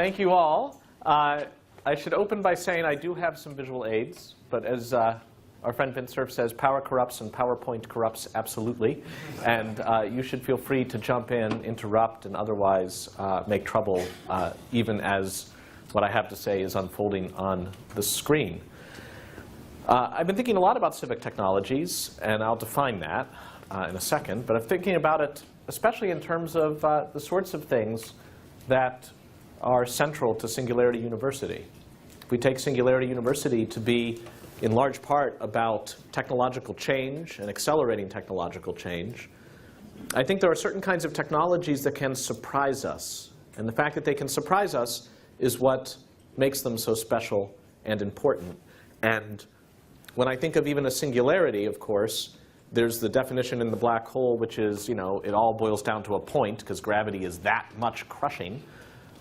Thank you all. I should open by saying I do have some visual aids, but as our friend Vint Cerf says, power corrupts and PowerPoint corrupts absolutely. And you should feel free to jump in, interrupt, and otherwise make trouble, even as what I have to say is unfolding on the screen. I've been thinking a lot about civic technologies, and I'll define that in a second. But I'm thinking about it especially in terms of the sorts of things that are central to Singularity University. If we take Singularity University to be in large part about technological change and accelerating technological change, I think there are certain kinds of technologies that can surprise us. And the fact that they can surprise us is what makes them so special and important. And when I think of even a singularity, of course, there's the definition in the black hole, which is, it all boils down to a point, because gravity is that much crushing.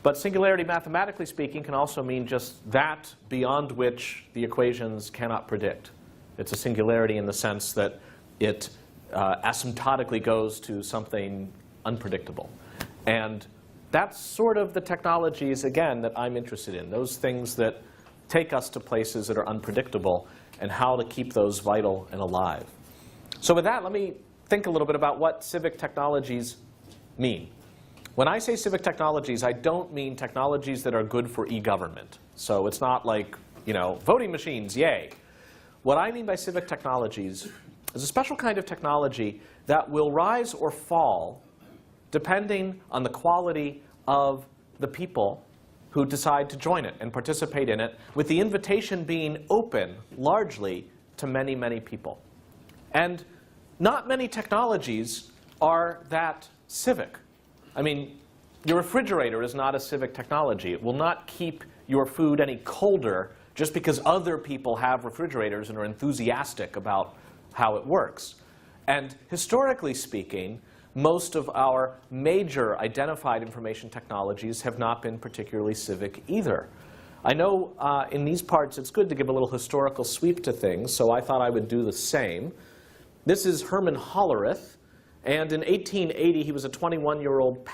But singularity, mathematically speaking, can also mean just that beyond which the equations cannot predict. It's a singularity in the sense that it asymptotically goes to something unpredictable. And that's sort of the technologies, again, that I'm interested in, those things that take us to places that are unpredictable and how to keep those vital and alive. So with that, let me think a little bit about what civic technologies mean. When I say civic technologies, I don't mean technologies that are good for e-government. So it's not like, voting machines, yay. What I mean by civic technologies is a special kind of technology that will rise or fall depending on the quality of the people who decide to join it and participate in it, with the invitation being open largely to many, many people. And not many technologies are that civic. I mean, your refrigerator is not a civic technology. It will not keep your food any colder just because other people have refrigerators and are enthusiastic about how it works. And historically speaking, most of our major identified information technologies have not been particularly civic either. I know in these parts it's good to give a little historical sweep to things, so I thought I would do the same. This is Herman Hollerith. And in 1880, he was a 21-year-old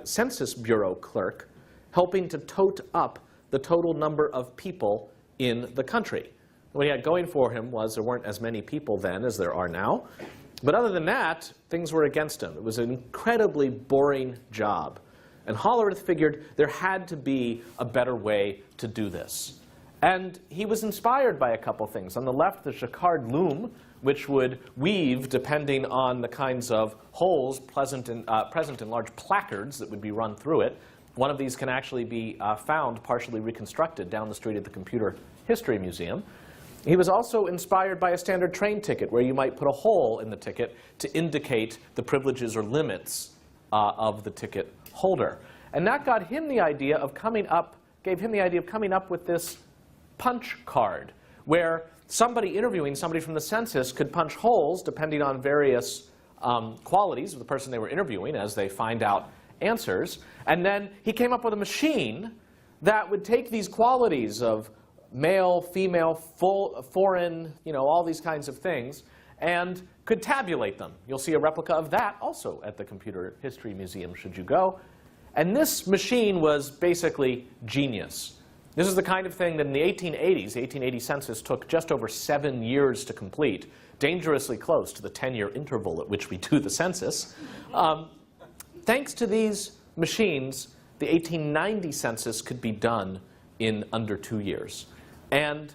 Census Bureau clerk helping to tote up the total number of people in the country. What he had going for him was there weren't as many people then as there are now. But other than that, things were against him. It was an incredibly boring job. And Hollerith figured there had to be a better way to do this. And he was inspired by a couple things. On the left, the Jacquard loom, which would weave depending on the kinds of holes present in large placards that would be run through it. One of these can actually be found partially reconstructed down the street at the Computer History Museum. He was also inspired by a standard train ticket, where you might put a hole in the ticket to indicate the privileges or limits of the ticket holder. And that got him the idea of gave him the idea of coming up with this punch card, where somebody interviewing somebody from the census could punch holes depending on various qualities of the person they were interviewing as they find out answers. And then he came up with a machine that would take these qualities of male, female, foreign, all these kinds of things, and could tabulate them. You'll see a replica of that also at the Computer History Museum, should you go. And this machine was basically genius. This is the kind of thing that in the 1880s, the 1880 census took just over 7 years to complete, dangerously close to the 10-year interval at which we do the census. Thanks to these machines, the 1890 census could be done in under 2 years. And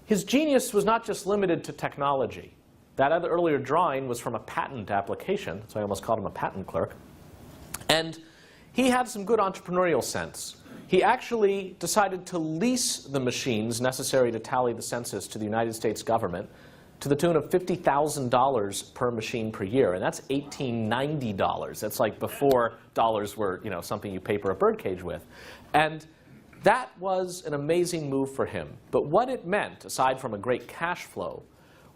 his genius was not just limited to technology. That other earlier drawing was from a patent application, so I almost called him a patent clerk. And he had some good entrepreneurial sense. He actually decided to lease the machines necessary to tally the census to the United States government to the tune of $50,000 per machine per year. And that's $1890. That's like before dollars were something you paper a birdcage with. And that was an amazing move for him. But what it meant, aside from a great cash flow,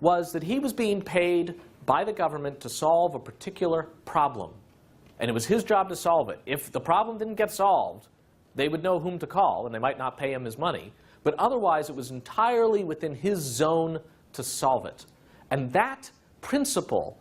was that he was being paid by the government to solve a particular problem. And it was his job to solve it. If the problem didn't get solved, they would know whom to call, and they might not pay him his money. But otherwise, it was entirely within his zone to solve it. And that principle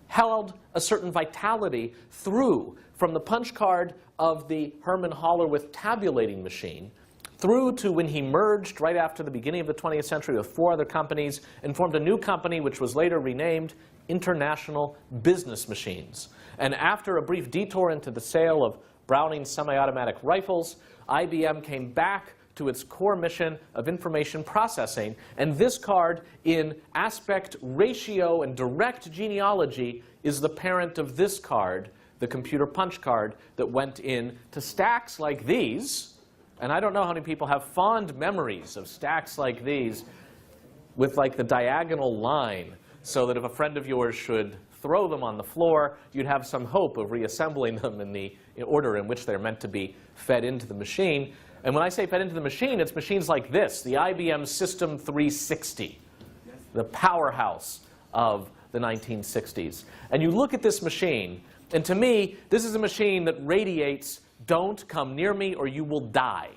held a certain vitality through from the punch card of the Herman Hollerith tabulating machine through to when he merged right after the beginning of the 20th century with 4 other companies and formed a new company which was later renamed International Business Machines. And after a brief detour into the sale of Browning semi-automatic rifles, IBM came back to its core mission of information processing. And this card, in aspect ratio and direct genealogy, is the parent of this card, the computer punch card that went in to stacks like these. And I don't know how many people have fond memories of stacks like these with like the diagonal line, so that if a friend of yours should throw them on the floor, you'd have some hope of reassembling them in the order in which they're meant to be fed into the machine. And when I say fed into the machine, it's machines like this, the IBM System 360, the powerhouse of the 1960s. And you look at this machine, and to me, this is a machine that radiates, "Don't come near me or you will die."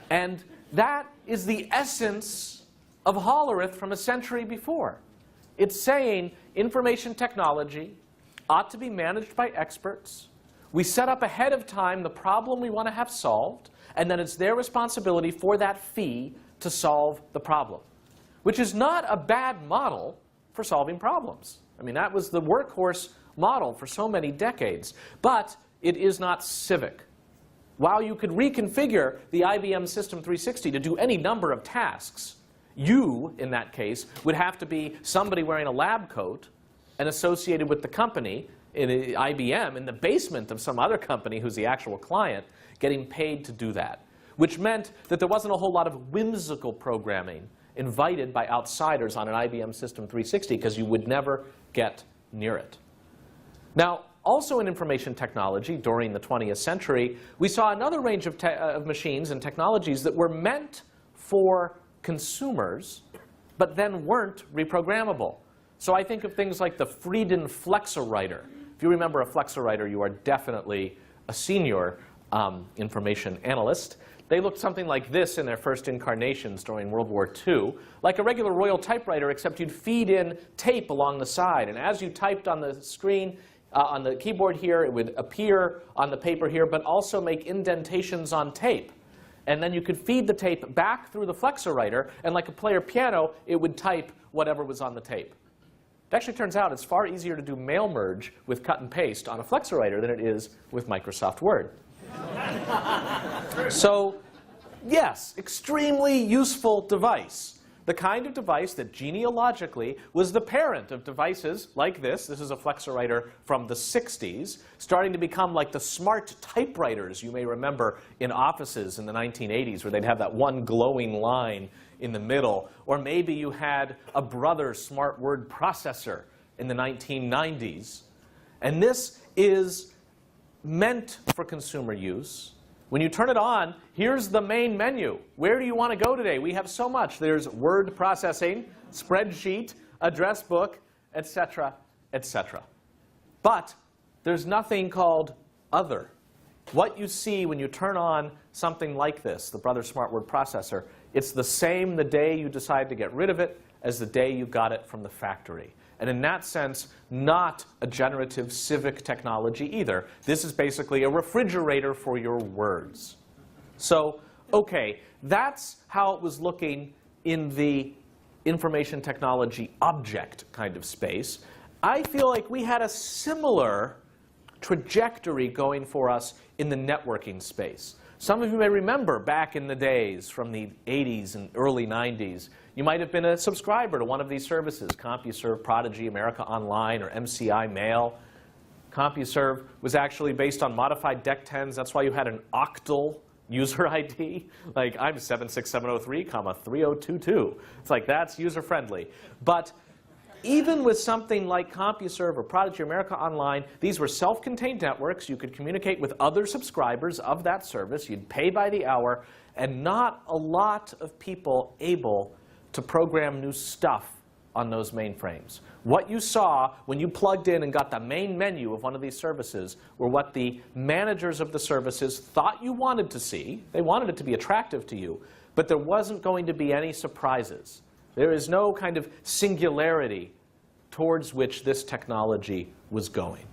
And that is the essence of Hollerith from a century before. It's saying information technology ought to be managed by experts. We set up ahead of time the problem we want to have solved, and then it's their responsibility for that fee to solve the problem, which is not a bad model for solving problems. I mean, that was the workhorse model for so many decades, but it is not Civic. While you could reconfigure the IBM System 360 to do any number of tasks, you, in that case, would have to be somebody wearing a lab coat and associated with the company, in IBM, in the basement of some other company who's the actual client, getting paid to do that. Which meant that there wasn't a whole lot of whimsical programming invited by outsiders on an IBM System 360, because you would never get near it. Now, also in information technology during the 20th century, we saw another range of machines and technologies that were meant for consumers, but then weren't reprogrammable. So I think of things like the Frieden Flexowriter. If you remember a Flexowriter, you are definitely a senior information analyst. They looked something like this in their first incarnations during World War II, like a regular Royal typewriter, except you'd feed in tape along the side. And as you typed on the screen, on the keyboard here, it would appear on the paper here, but also make indentations on tape. And then you could feed the tape back through the Flexowriter, and like a player piano, it would type whatever was on the tape. It actually turns out it's far easier to do mail merge with cut and paste on a Flexowriter than it is with Microsoft Word. So, yes, extremely useful device. The kind of device that genealogically was the parent of devices like this. This is a Flexowriter from the 60s, starting to become like the smart typewriters you may remember in offices in the 1980s, where they'd have that one glowing line in the middle. Or maybe you had a Brother smart word processor in the 1990s. And this is meant for consumer use. When you turn it on, here's the main menu. Where do you want to go today? We have so much. There's word processing, spreadsheet, address book, etc., etc. But there's nothing called other. What you see when you turn on something like this, the Brother Smart Word Processor, it's the same the day you decide to get rid of it as the day you got it from the factory. And in that sense, not a generative Civic technology either. This is basically a refrigerator for your words. So, okay, that's how it was looking in the information technology object kind of space. I feel like we had a similar trajectory going for us in the networking space. Some of you may remember back in the days from the 80s and early 90s, you might have been a subscriber to one of these services, CompuServe, Prodigy, America Online, or MCI Mail. CompuServe was actually based on modified DEC 10s. That's why you had an octal user ID. Like, I'm 76703, 3022. It's like, that's user-friendly. But even with something like CompuServe or Prodigy or America Online, these were self-contained networks. You could communicate with other subscribers of that service. You'd pay by the hour, and not a lot of people able to program new stuff on those mainframes. What you saw when you plugged in and got the main menu of one of these services were what the managers of the services thought you wanted to see. They wanted it to be attractive to you, but there wasn't going to be any surprises. There is no kind of singularity towards which this technology was going.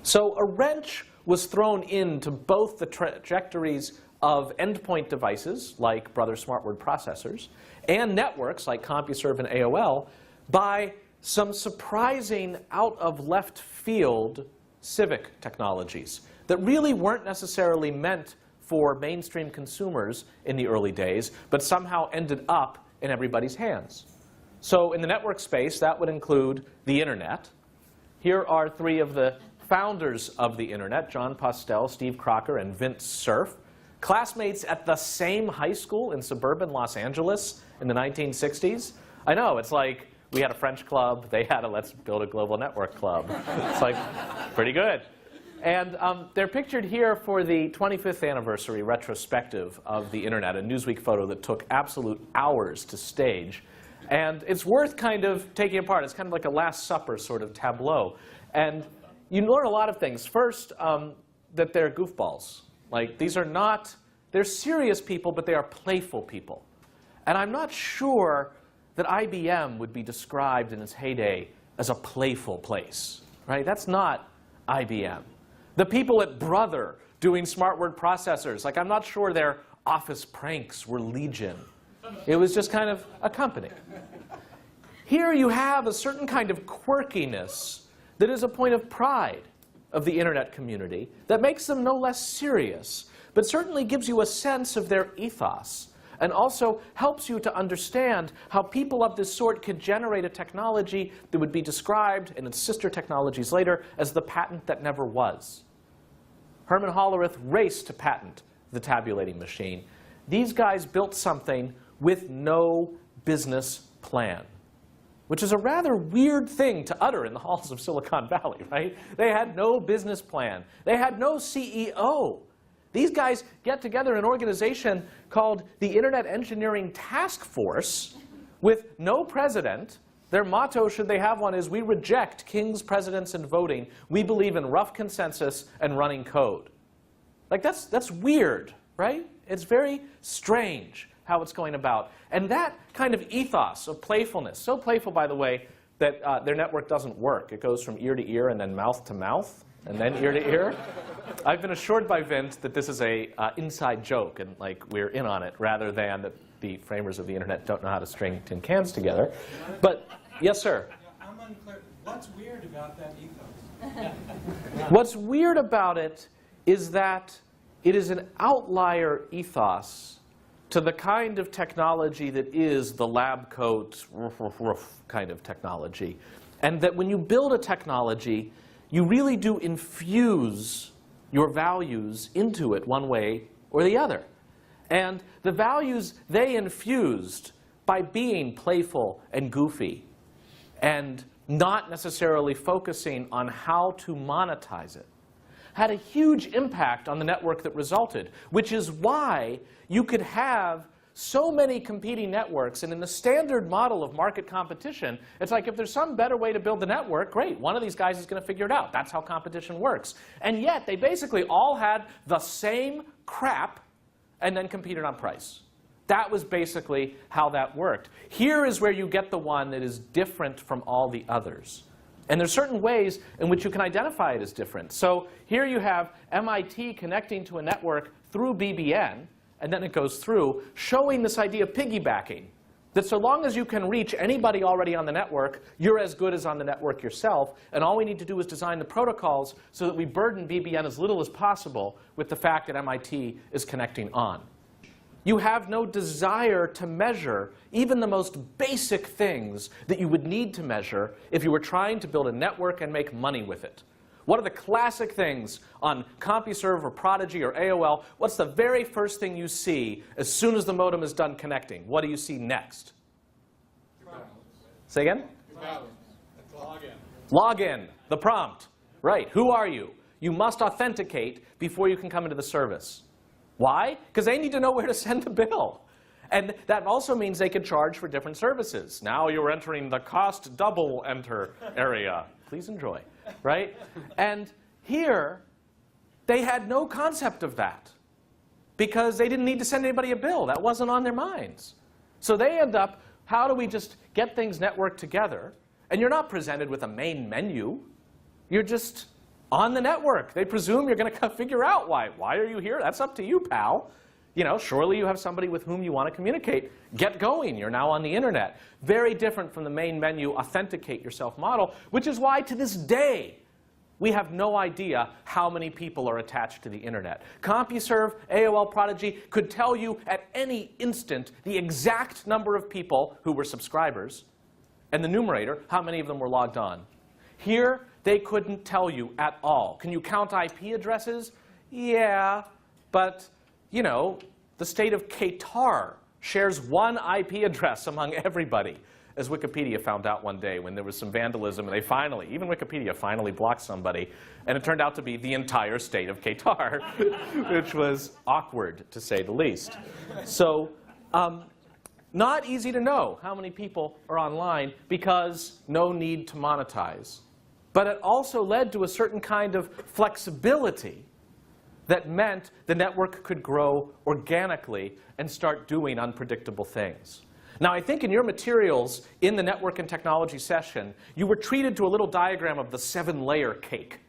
So a wrench was thrown into both the trajectories of endpoint devices, like Brother Smart Word processors, and networks, like CompuServe and AOL, by some surprising out-of-left-field Civic technologies that really weren't necessarily meant for mainstream consumers in the early days, but somehow ended up in everybody's hands. So in the network space, that would include the Internet. Here are three of the founders of the Internet, John Postel, Steve Crocker, and Vint Cerf, classmates at the same high school in suburban Los Angeles in the 1960s. I know, it's like we had a French club, they had a Let's Build a Global Network club. It's like pretty good. And they're pictured here for the 25th anniversary retrospective of the Internet, a Newsweek photo that took absolute hours to stage. And it's worth kind of taking apart. It's kind of like a Last Supper sort of tableau. And you learn a lot of things. First, that they're goofballs. Like, these are not, they're serious people, but they are playful people. And I'm not sure that IBM would be described in its heyday as a playful place, right? That's not IBM. The people at Brother doing smart word processors, like, I'm not sure their office pranks were legion. It was just kind of a company. Here you have a certain kind of quirkiness that is a point of pride of the Internet community that makes them no less serious, but certainly gives you a sense of their ethos, and also helps you to understand how people of this sort could generate a technology that would be described in its sister technologies later as the patent that never was. Herman Hollerith raced to patent the tabulating machine. These guys built something with no business plan, which is a rather weird thing to utter in the halls of Silicon Valley, right? They had no business plan. They had no CEO. These guys get together in an organization called the Internet Engineering Task Force with no president. Their motto, should they have one, is we reject kings, presidents, and voting. We believe in rough consensus and running code. Like, that's weird, right? It's very strange how it's going about. And that kind of ethos of playfulness, so playful, by the way, that their network doesn't work. It goes from ear to ear and then mouth to mouth and then ear to ear. I've been assured by Vint that this is a inside joke and like we're in on it, rather than that the framers of the Internet don't know how to string tin cans together. But yes, sir? I'm unclear. What's weird about that ethos? What's weird about it is that it is an outlier ethos to the kind of technology that is the lab coat kind of technology. And that when you build a technology, you really do infuse your values into it one way or the other. And the values they infused by being playful and goofy and not necessarily focusing on how to monetize it had a huge impact on the network that resulted, which is why you could have so many competing networks. And in the standard model of market competition, it's like if there's some better way to build the network, great, one of these guys is going to figure it out. That's how competition works. And yet, they basically all had the same crap and then competed on price. That was basically how that worked. Here is where you get the one that is different from all the others. And there's certain ways in which you can identify it as different. So here you have MIT connecting to a network through BBN, and then it goes through, showing this idea of piggybacking. That so long as you can reach anybody already on the network, you're as good as on the network yourself. And all we need to do is design the protocols so that we burden BBN as little as possible with the fact that MIT is connecting on. You have no desire to measure even the most basic things that you would need to measure if you were trying to build a network and make money with it. What are the classic things on CompuServe or Prodigy or AOL? What's the very first thing you see as soon as the modem is done connecting? What do you see next? Say again? Login. Login, the prompt. Right. Who are you? You must authenticate before you can come into the service. Why? Because they need to know where to send the bill. And that also means they could charge for different services. Now you're entering the cost double enter area. Please enjoy. Right? And here, they had no concept of that because they didn't need to send anybody a bill. That wasn't on their minds. So they end up, how do we just get things networked together? And you're not presented with a main menu. You're just on the network. They presume you're going to figure out why. Why are you here? That's up to you, pal. You know, surely you have somebody with whom you want to communicate. Get going. You're now on the internet. Very different from the main menu authenticate yourself model, which is why to this day we have no idea how many people are attached to the internet. CompuServe, AOL Prodigy could tell you at any instant the exact number of people who were subscribers and the numerator, how many of them were logged on. Here, they couldn't tell you at all. Can you count IP addresses? Yeah, but you know, the state of Qatar shares one IP address among everybody, as Wikipedia found out one day when there was some vandalism, and they finally, even Wikipedia finally blocked somebody, and it turned out to be the entire state of Qatar, which was awkward, to say the least. So, not easy to know how many people are online because no need to monetize. But it also led to a certain kind of flexibility that meant the network could grow organically and start doing unpredictable things. Now, I think in your materials in the network and technology session, you were treated to a little diagram of the 7-layer cake.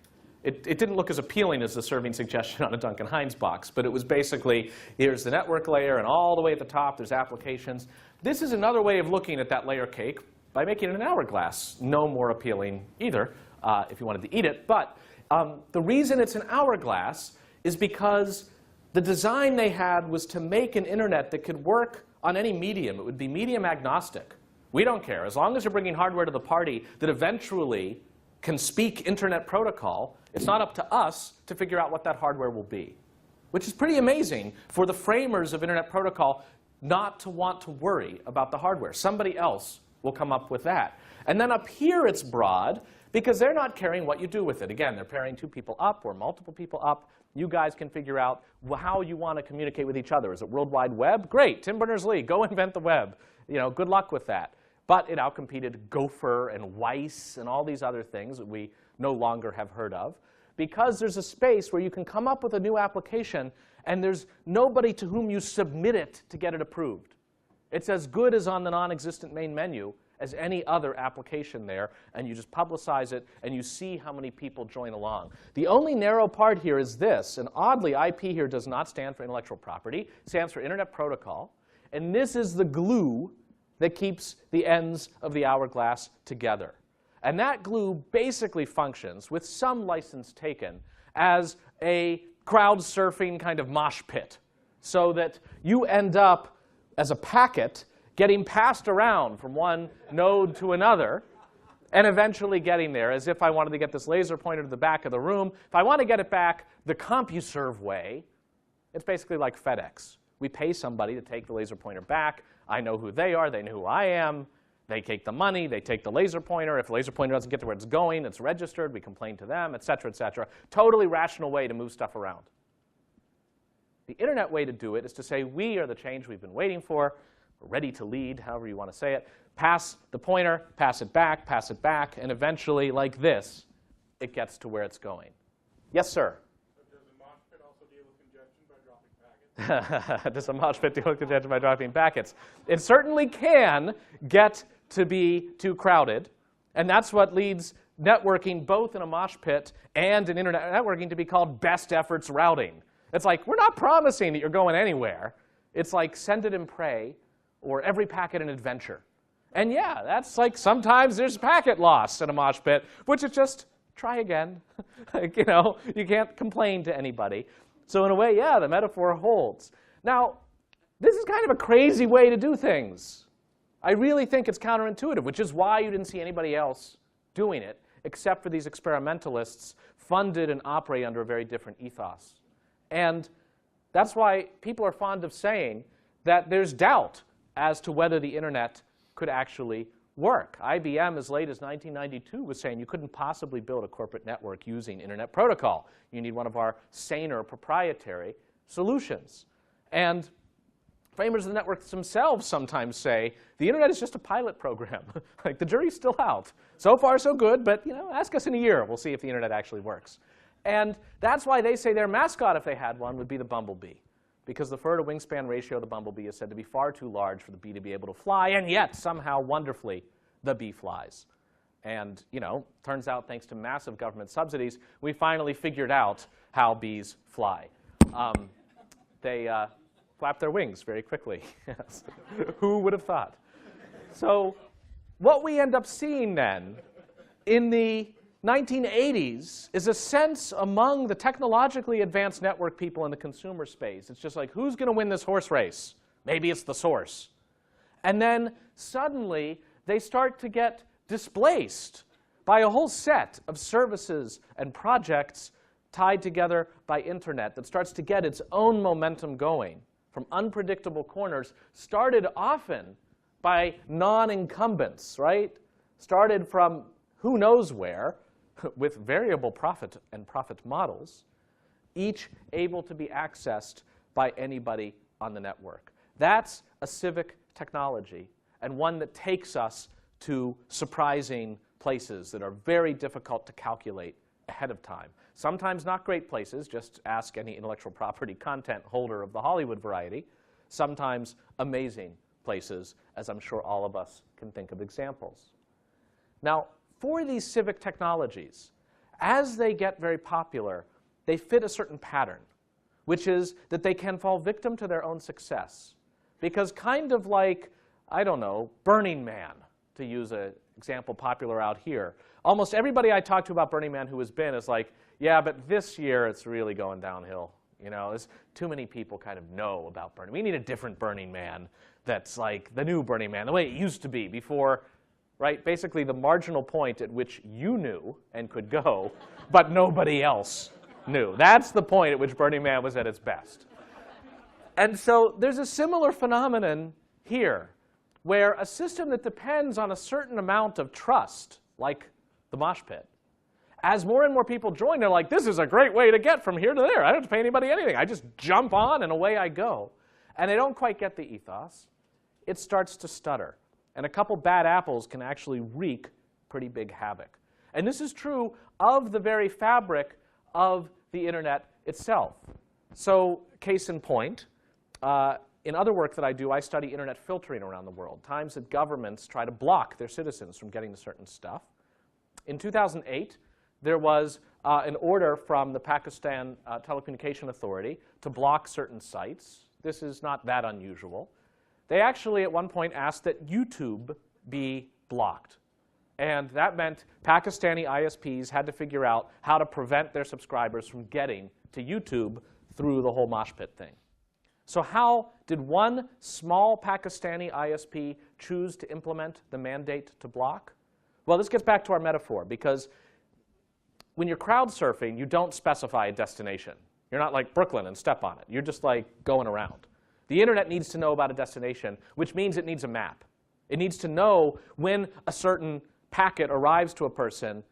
It didn't look as appealing as the serving suggestion on a Duncan Hines box, but it was basically, here's the network layer, and all the way at the top, there's applications. This is another way of looking at that layer cake by making it an hourglass. No more appealing either, if you wanted to eat it. But the reason it's an hourglass is because the design they had was to make an internet that could work on any medium. It would be medium agnostic. We don't care. As long as you're bringing hardware to the party that eventually can speak internet protocol, it's not up to us to figure out what that hardware will be. Which is pretty amazing for the framers of internet protocol not to want to worry about the hardware. Somebody else will come up with that. And then up here it's broad because they're not caring what you do with it. Again, they're pairing 2 people up or multiple people up. You guys can figure out how you want to communicate with each other. Is it World Wide Web? Great. Tim Berners-Lee, go invent the web. You know, good luck with that. But it outcompeted Gopher and Weiss and all these other things that we no longer have heard of, because there's a space where you can come up with a new application and there's nobody to whom you submit it to get it approved. It's as good as on the non-existent main menu as any other application there, and you just publicize it, and you see how many people join along. The only narrow part here is this, and oddly, IP here does not stand for intellectual property. It stands for Internet Protocol, and this is the glue that keeps the ends of the hourglass together. And that glue basically functions, with some license taken, as a crowd surfing kind of mosh pit, so that you end up, as a packet, getting passed around from one node to another, and eventually getting there, as if I wanted to get this laser pointer to the back of the room. If I want to get it back the CompuServe way, it's basically like FedEx. We pay somebody to take the laser pointer back. I know who they are. They know who I am. They take the money. They take the laser pointer. If the laser pointer doesn't get to where it's going, it's registered. We complain to them, et cetera, et cetera. Totally rational way to move stuff around. The internet way to do it is to say, we are the change we've been waiting for. We're ready to lead, however you want to say it. Pass the pointer, pass it back, and eventually, like this, it gets to where it's going. Yes, sir? But does a mosh pit also deal with congestion by dropping packets? Does a mosh pit deal with congestion by dropping packets? It certainly can get to be too crowded, and that's what leads networking, both in a mosh pit and in internet networking, to be called best efforts routing. It's like, we're not promising that you're going anywhere. It's like send it and pray, or every packet an adventure. And yeah, that's like sometimes there's packet loss in a mosh pit, which is just try again. Like, you know, you can't complain to anybody. So in a way, yeah, the metaphor holds. Now, this is kind of a crazy way to do things. I really think it's counterintuitive, which is why you didn't see anybody else doing it, except for these experimentalists funded and operate under a very different ethos. And that's why people are fond of saying that there's doubt as to whether the internet could actually work. IBM, as late as 1992, was saying you couldn't possibly build a corporate network using internet protocol. You need one of our saner proprietary solutions. And framers of the networks themselves sometimes say the internet is just a pilot program. Like, the jury's still out. So far, so good, but you know, ask us in a year. We'll see if the internet actually works. And that's why they say their mascot, if they had one, would be the bumblebee. Because the fur to wingspan ratio of the bumblebee is said to be far too large for the bee to be able to fly, and yet, somehow, wonderfully, the bee flies. And, turns out thanks to massive government subsidies, we finally figured out how bees fly. They flap their wings very quickly. Yes. Who would have thought? So what we end up seeing then in the 1980s is a sense among the technologically advanced network people in the consumer space. It's just like, who's going to win this horse race? Maybe it's the source. And then suddenly they start to get displaced by a whole set of services and projects tied together by internet that starts to get its own momentum going from unpredictable corners, started often by non-incumbents, right? Started from who knows where, with variable profit and profit models, each able to be accessed by anybody on the network. That's a civic technology, and one that takes us to surprising places that are very difficult to calculate ahead of time. Sometimes not great places, just ask any intellectual property content holder of the Hollywood variety. Sometimes amazing places, as I'm sure all of us can think of examples. Now, for these civic technologies, as they get very popular, they fit a certain pattern, which is that they can fall victim to their own success. Because kind of like, I don't know, Burning Man, to use an example popular out here. Almost everybody I talk to about Burning Man who has been is like, yeah, but this year it's really going downhill. There's too many people kind of know about Burning. We need a different Burning Man that's like the new Burning Man, the way it used to be before, right? Basically the marginal point at which you knew and could go, but nobody else knew. That's the point at which Burning Man was at its best. And so there's a similar phenomenon here, where a system that depends on a certain amount of trust, like the mosh pit, as more and more people join, they're like, this is a great way to get from here to there. I don't have to pay anybody anything. I just jump on and away I go. And they don't quite get the ethos. It starts to stutter. And a couple bad apples can actually wreak pretty big havoc. And this is true of the very fabric of the internet itself. So case in point, in other work that I do, I study internet filtering around the world, times that governments try to block their citizens from getting to certain stuff. In 2008, there was an order from the Pakistan Telecommunication Authority to block certain sites. This is not that unusual. They actually at one point asked that YouTube be blocked. And that meant Pakistani ISPs had to figure out how to prevent their subscribers from getting to YouTube through the whole mosh pit thing. So how did one small Pakistani ISP choose to implement the mandate to block? Well, this gets back to our metaphor, because when you're crowd surfing, you don't specify a destination. You're not like Brooklyn and step on it. You're just like going around. The internet needs to know about a destination, which means it needs a map. It needs to know when a certain packet arrives to a person,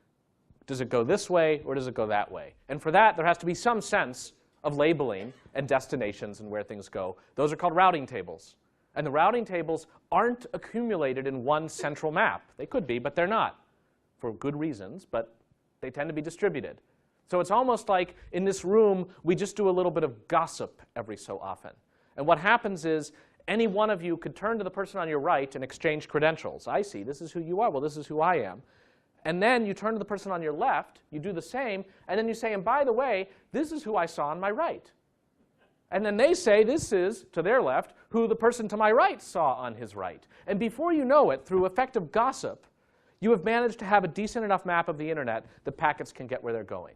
does it go this way or does it go that way? And for that, there has to be some sense of labeling and destinations and where things go. Those are called routing tables. And the routing tables aren't accumulated in one central map. They could be, but they're not, for good reasons, but they tend to be distributed. So it's almost like in this room, we just do a little bit of gossip every so often. And what happens is any one of you could turn to the person on your right and exchange credentials. I see, this is who you are. Well, this is who I am. And then you turn to the person on your left, you do the same, and then you say, and by the way, this is who I saw on my right. And then they say, this is, to their left, who the person to my right saw on his right. And before you know it, through effective gossip, you have managed to have a decent enough map of the internet that packets can get where they're going.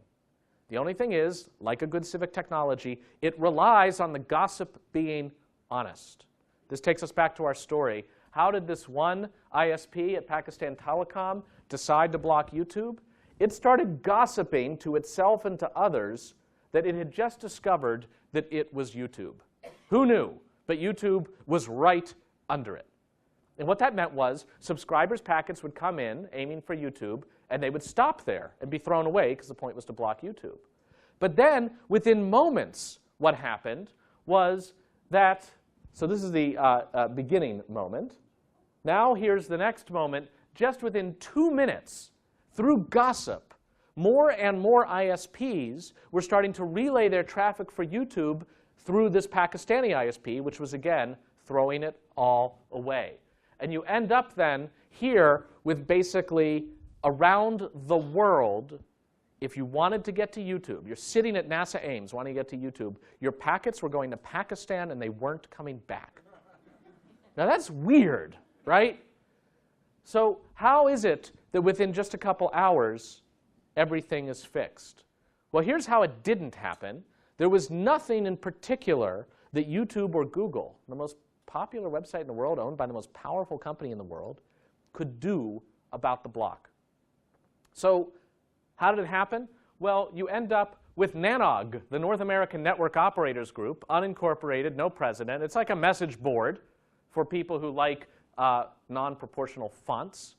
The only thing is, like a good civic technology, it relies on the gossip being honest. This takes us back to our story. How did this one ISP at Pakistan Telecom decide to block YouTube? It started gossiping to itself and to others that it had just discovered that it was YouTube. Who knew? But YouTube was right under it. And what that meant was subscribers' packets would come in aiming for YouTube, and they would stop there and be thrown away because the point was to block YouTube. But then, within moments, what happened was that, so this is the beginning moment. Now here's the next moment. Just within 2 minutes, through gossip, more and more ISPs were starting to relay their traffic for YouTube through this Pakistani ISP, which was, again, throwing it all away. And you end up then here with basically around the world, if you wanted to get to YouTube, you're sitting at NASA Ames wanting to get to YouTube, your packets were going to Pakistan and they weren't coming back. Now that's weird, right? So how is it that within just a couple hours, everything is fixed? Well, here's how it didn't happen. There was nothing in particular that YouTube or Google, the most popular website in the world, owned by the most powerful company in the world, could do about the block. So how did it happen? Well, you end up with NANOG, the North American Network Operators Group, unincorporated, no president. It's like a message board for people who like non-proportional fonts.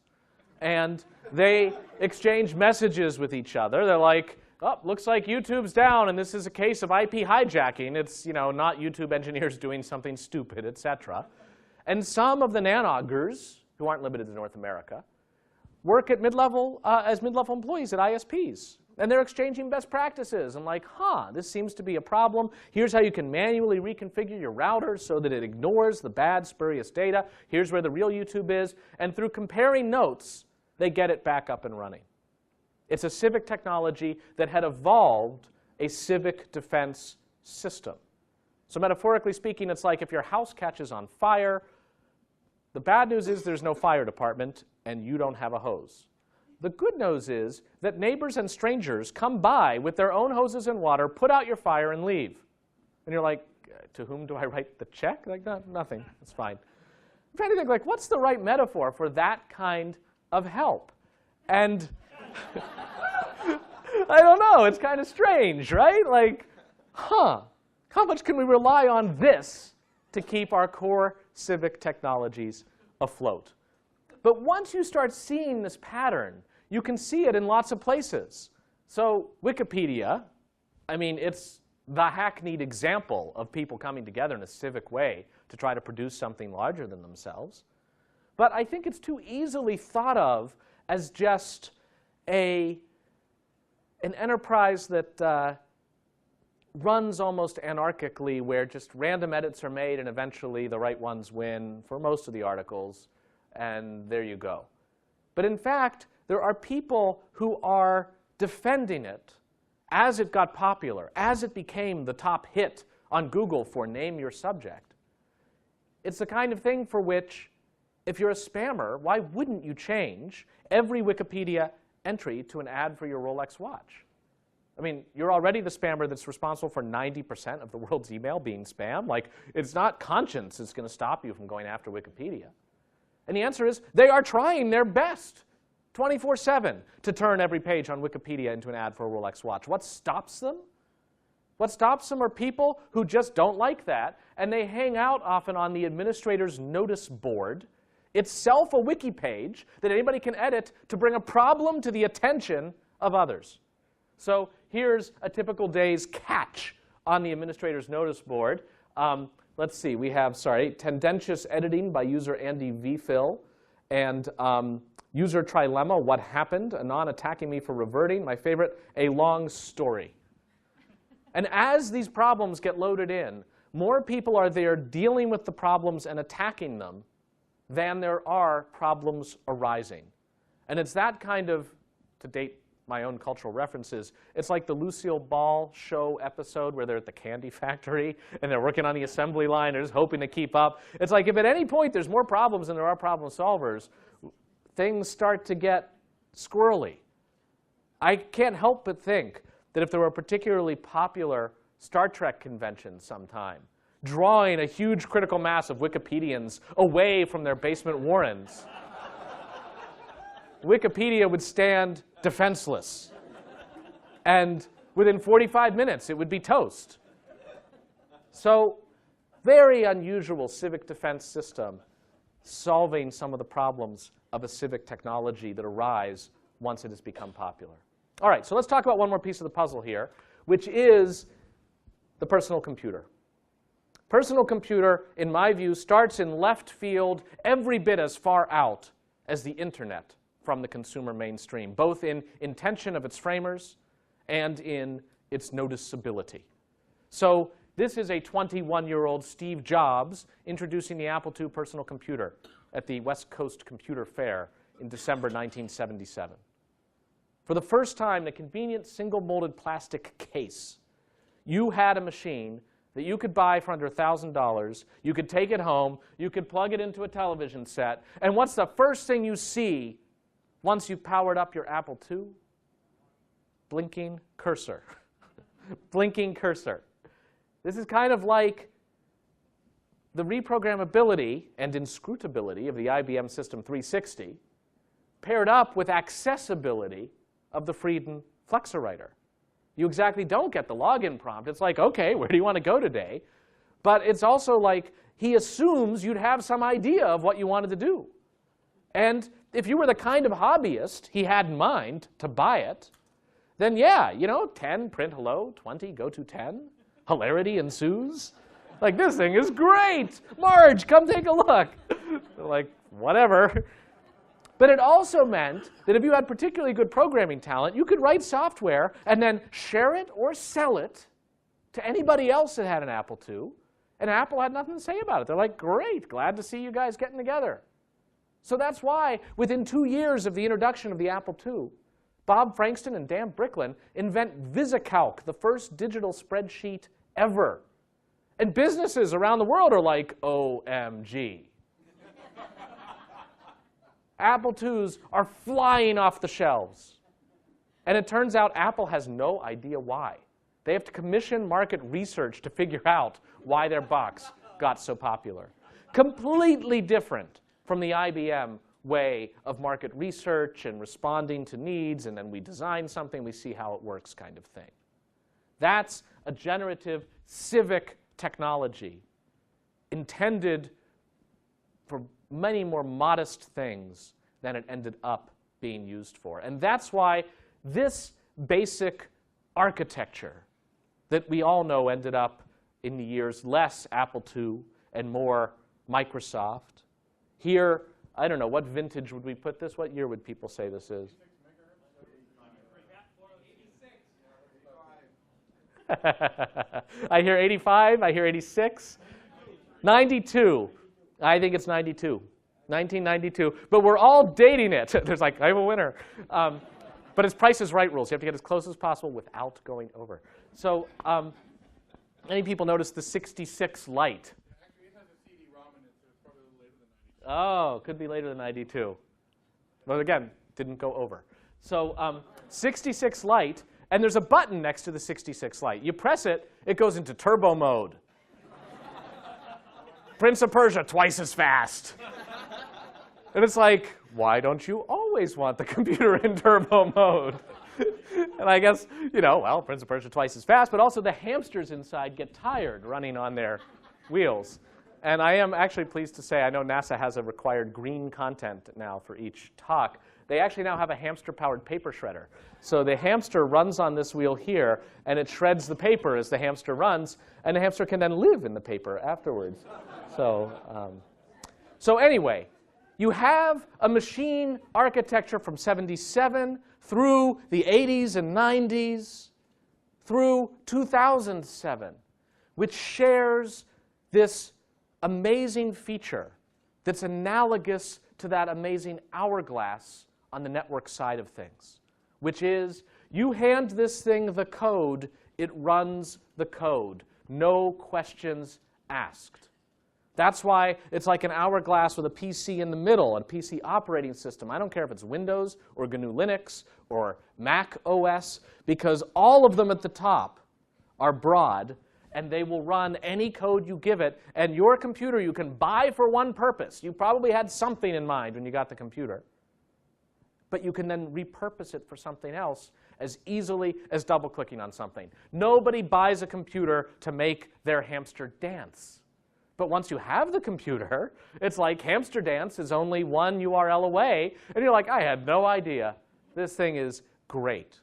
And they exchange messages with each other. They're like, oh, looks like YouTube's down, and this is a case of IP hijacking. It's, you know, not YouTube engineers doing something stupid, et cetera. And some of the NANOGers, who aren't limited to North America, work at mid-level as mid-level employees at ISPs. And they're exchanging best practices. And like, this seems to be a problem. Here's how you can manually reconfigure your router so that it ignores the bad, spurious data. Here's where the real YouTube is. And through comparing notes, they get it back up and running. It's a Civic technology that had evolved a civic defense system. So metaphorically speaking, it's like if your house catches on fire, the bad news is there's no fire department and you don't have a hose. The good news is that neighbors and strangers come by with their own hoses and water, put out your fire, and leave. And you're like, to whom do I write the check? Like, nothing. It's fine. I'm trying to think, like, what's the right metaphor for that kind of help? And I don't know. It's kind of strange, right? Like, how much can we rely on this to keep our core civic technologies afloat? But once you start seeing this pattern, you can see it in lots of places. So Wikipedia, I mean, it's the hackneyed example of people coming together in a civic way to try to produce something larger than themselves. But I think it's too easily thought of as just an enterprise that runs almost anarchically, where just random edits are made and eventually the right ones win for most of the articles, and there you go. But in fact, there are people who are defending it as it got popular, as it became the top hit on Google for Name Your Subject. It's the kind of thing for which, if you're a spammer, why wouldn't you change every Wikipedia entry to an ad for your Rolex watch? I mean, you're already the spammer that's responsible for 90% of the world's email being spam. Like, it's not conscience that's going to stop you from going after Wikipedia. And the answer is they are trying their best 24/7 to turn every page on Wikipedia into an ad for a Rolex watch. What stops them? What stops them are people who just don't like that, and they hang out often on the administrator's notice board, itself a wiki page that anybody can edit to bring a problem to the attention of others. So here's a typical day's catch on the administrator's notice board. Let's see, we have, tendentious editing by user Andy VFill, and user trilemma, what happened, Anon attacking me for reverting. My favorite, a long story. And as these problems get loaded in, more people are there dealing with the problems and attacking them than there are problems arising. And it's that kind of, to date my own cultural references, it's like the Lucille Ball show episode where they're at the candy factory and they're working on the assembly line, they're just hoping to keep up. It's like if at any point there's more problems than there are problem solvers, things start to get squirrely. I can't help but think that if there were a particularly popular Star Trek convention sometime, drawing a huge critical mass of Wikipedians away from their basement warrens, Wikipedia would stand defenseless. And within 45 minutes, it would be toast. So, very unusual civic defense system solving some of the problems of a civic technology that arise once it has become popular. All right, so let's talk about one more piece of the puzzle here, which is the personal computer. Personal computer, in my view, starts in left field every bit as far out as the internet from the consumer mainstream, both in intention of its framers and in its noticeability. So this is a 21-year-old Steve Jobs introducing the Apple II personal computer at the West Coast Computer Fair in December 1977. for the first time in a convenient single-molded plastic case, you had a machine that you could buy for under $1,000, you could take it home, you could plug it into a television set, and what's the first thing you see once you've powered up your Apple II? Blinking cursor. Blinking cursor. This is kind of like the reprogrammability and inscrutability of the IBM System 360 paired up with accessibility of the Friden Flexowriter. You exactly don't get the login prompt. It's like, OK, where do you want to go today? But it's also like he assumes you'd have some idea of what you wanted to do. And if you were the kind of hobbyist he had in mind to buy it, then yeah, 10, print hello, 20, go to 10. Hilarity ensues. Like, this thing is great. Marge, come take a look. They're like, whatever. But it also meant that if you had particularly good programming talent, you could write software and then share it or sell it to anybody else that had an Apple II. And Apple had nothing to say about it. They're like, great, glad to see you guys getting together. So that's why within 2 years of the introduction of the Apple II, Bob Frankston and Dan Bricklin invent VisiCalc, the first digital spreadsheet ever. And businesses around the world are like, OMG. Apple IIs are flying off the shelves. And it turns out Apple has no idea why. They have to commission market research to figure out why their box got so popular. Completely different from the IBM way of market research and responding to needs, and then we design something, we see how it works kind of thing. That's a generative civic technology intended for many more modest things than it ended up being used for. And that's why this basic architecture that we all know ended up in the years less Apple II and more Microsoft. Here, I don't know, what vintage would we put this? What year would people say this is? I hear 85, I hear 86. 92. I think it's 92. 1992. But we're all dating it. There's like, I have a winner. But it's Price is Right rules. You have to get as close as possible without going over. So many people notice the 66 Lite. Actually, it has a CD-ROM in it, so it's probably a little later than 92. Oh, could be later than 92. But again, didn't go over. So 66 Lite, and there's a button next to the 66 Lite. You press it, it goes into turbo mode. Prince of Persia, twice as fast. And it's like, why don't you always want the computer in turbo mode? And I guess, well, Prince of Persia twice as fast, but also the hamsters inside get tired running on their wheels. And I am actually pleased to say, I know NASA has a required green content now for each talk. They actually now have a hamster-powered paper shredder. So the hamster runs on this wheel here, and it shreds the paper as the hamster runs, and the hamster can then live in the paper afterwards. So anyway, you have a machine architecture from 77 through the 80s and 90s through 2007, which shares this amazing feature that's analogous to that amazing hourglass on the network side of things, which is you hand this thing the code, it runs the code. No questions asked. That's why it's like an hourglass with a PC in the middle, a PC operating system. I don't care if it's Windows or GNU Linux or Mac OS, because all of them at the top are broad, and they will run any code you give it. And your computer you can buy for one purpose. You probably had something in mind when you got the computer. But you can then repurpose it for something else as easily as double-clicking on something. Nobody buys a computer to make their hamster dance. But once you have the computer, it's like hamster dance is only one URL away. And you're like, I had no idea. This thing is great.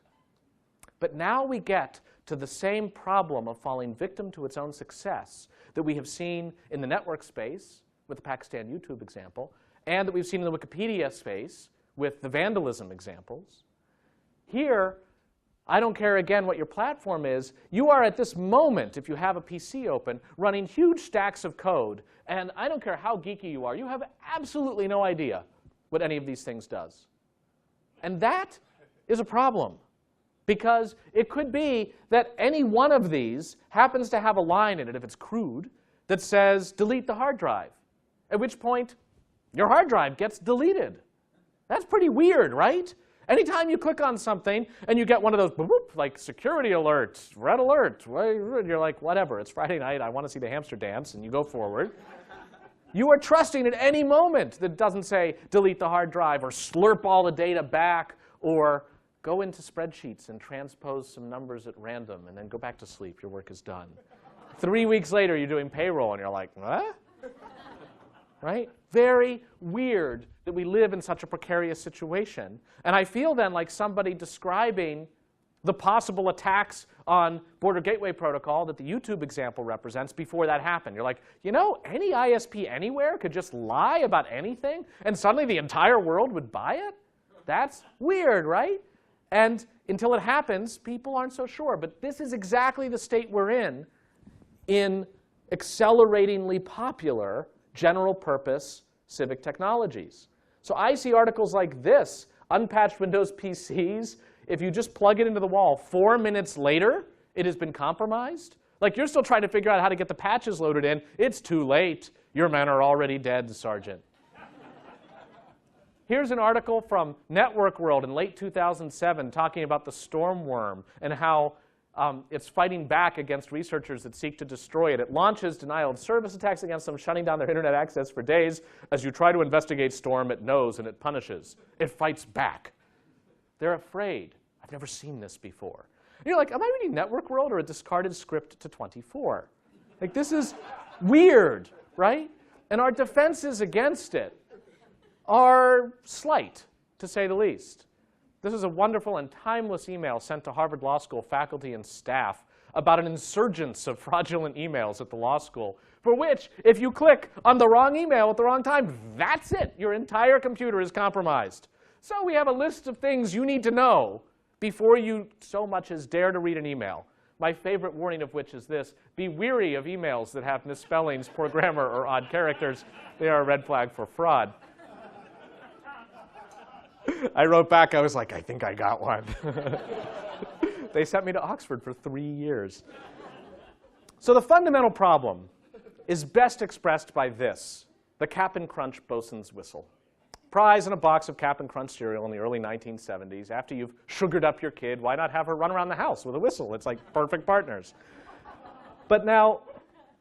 But now we get to the same problem of falling victim to its own success that we have seen in the network space with the Pakistan YouTube example, and that we've seen in the Wikipedia space with the vandalism examples. Here, I don't care, again, what your platform is. You are at this moment, if you have a PC open, running huge stacks of code. And I don't care how geeky you are. You have absolutely no idea what any of these things does. And that is a problem. Because it could be that any one of these happens to have a line in it, if it's crude, that says delete the hard drive, at which point your hard drive gets deleted. That's pretty weird, right? Anytime you click on something and you get one of those boop, boop, like security alerts, red alert, you're like, whatever, it's Friday night, I want to see the hamster dance, and you go forward. You are trusting at any moment that it doesn't say delete the hard drive or slurp all the data back or go into spreadsheets and transpose some numbers at random and then go back to sleep. Your work is done. 3 weeks later, you're doing payroll, and you're like, what? Right? Very weird that we live in such a precarious situation. And I feel then like somebody describing the possible attacks on Border Gateway Protocol that the YouTube example represents before that happened. You're like, you know, any ISP anywhere could just lie about anything, and suddenly the entire world would buy it? That's weird, right? And until it happens, people aren't so sure. But this is exactly the state we're in acceleratingly popular general-purpose civic technologies. So I see articles like this, unpatched Windows PCs, if you just plug it into the wall, 4 minutes later, it has been compromised. Like, you're still trying to figure out how to get the patches loaded in. It's too late. Your men are already dead, Sergeant. Here's an article from Network World in late 2007 talking about the storm worm and how it's fighting back against researchers that seek to destroy it. It launches denial of service attacks against them, shutting down their internet access for days. As you try to investigate Storm, it knows and it punishes. It fights back. They're afraid. I've never seen this before. And you're like, am I reading Network World or a discarded script to 24? Like, this is weird, right? And our defenses against it are slight, to say the least. This is a wonderful and timeless email sent to Harvard Law School faculty and staff about an insurgence of fraudulent emails at the law school, for which, if you click on the wrong email at the wrong time, that's it. Your entire computer is compromised. So we have a list of things you need to know before you so much as dare to read an email. My favorite warning of which is this: be weary of emails that have misspellings, poor grammar, or odd characters. They are a red flag for fraud. I wrote back, I was like, I think I got one. They sent me to Oxford for 3 years. So the fundamental problem is best expressed by this: the Cap'n Crunch bosun's whistle. Prize in a box of Cap'n Crunch cereal in the early 1970s. After you've sugared up your kid, why not have her run around the house with a whistle? It's like perfect partners. But now,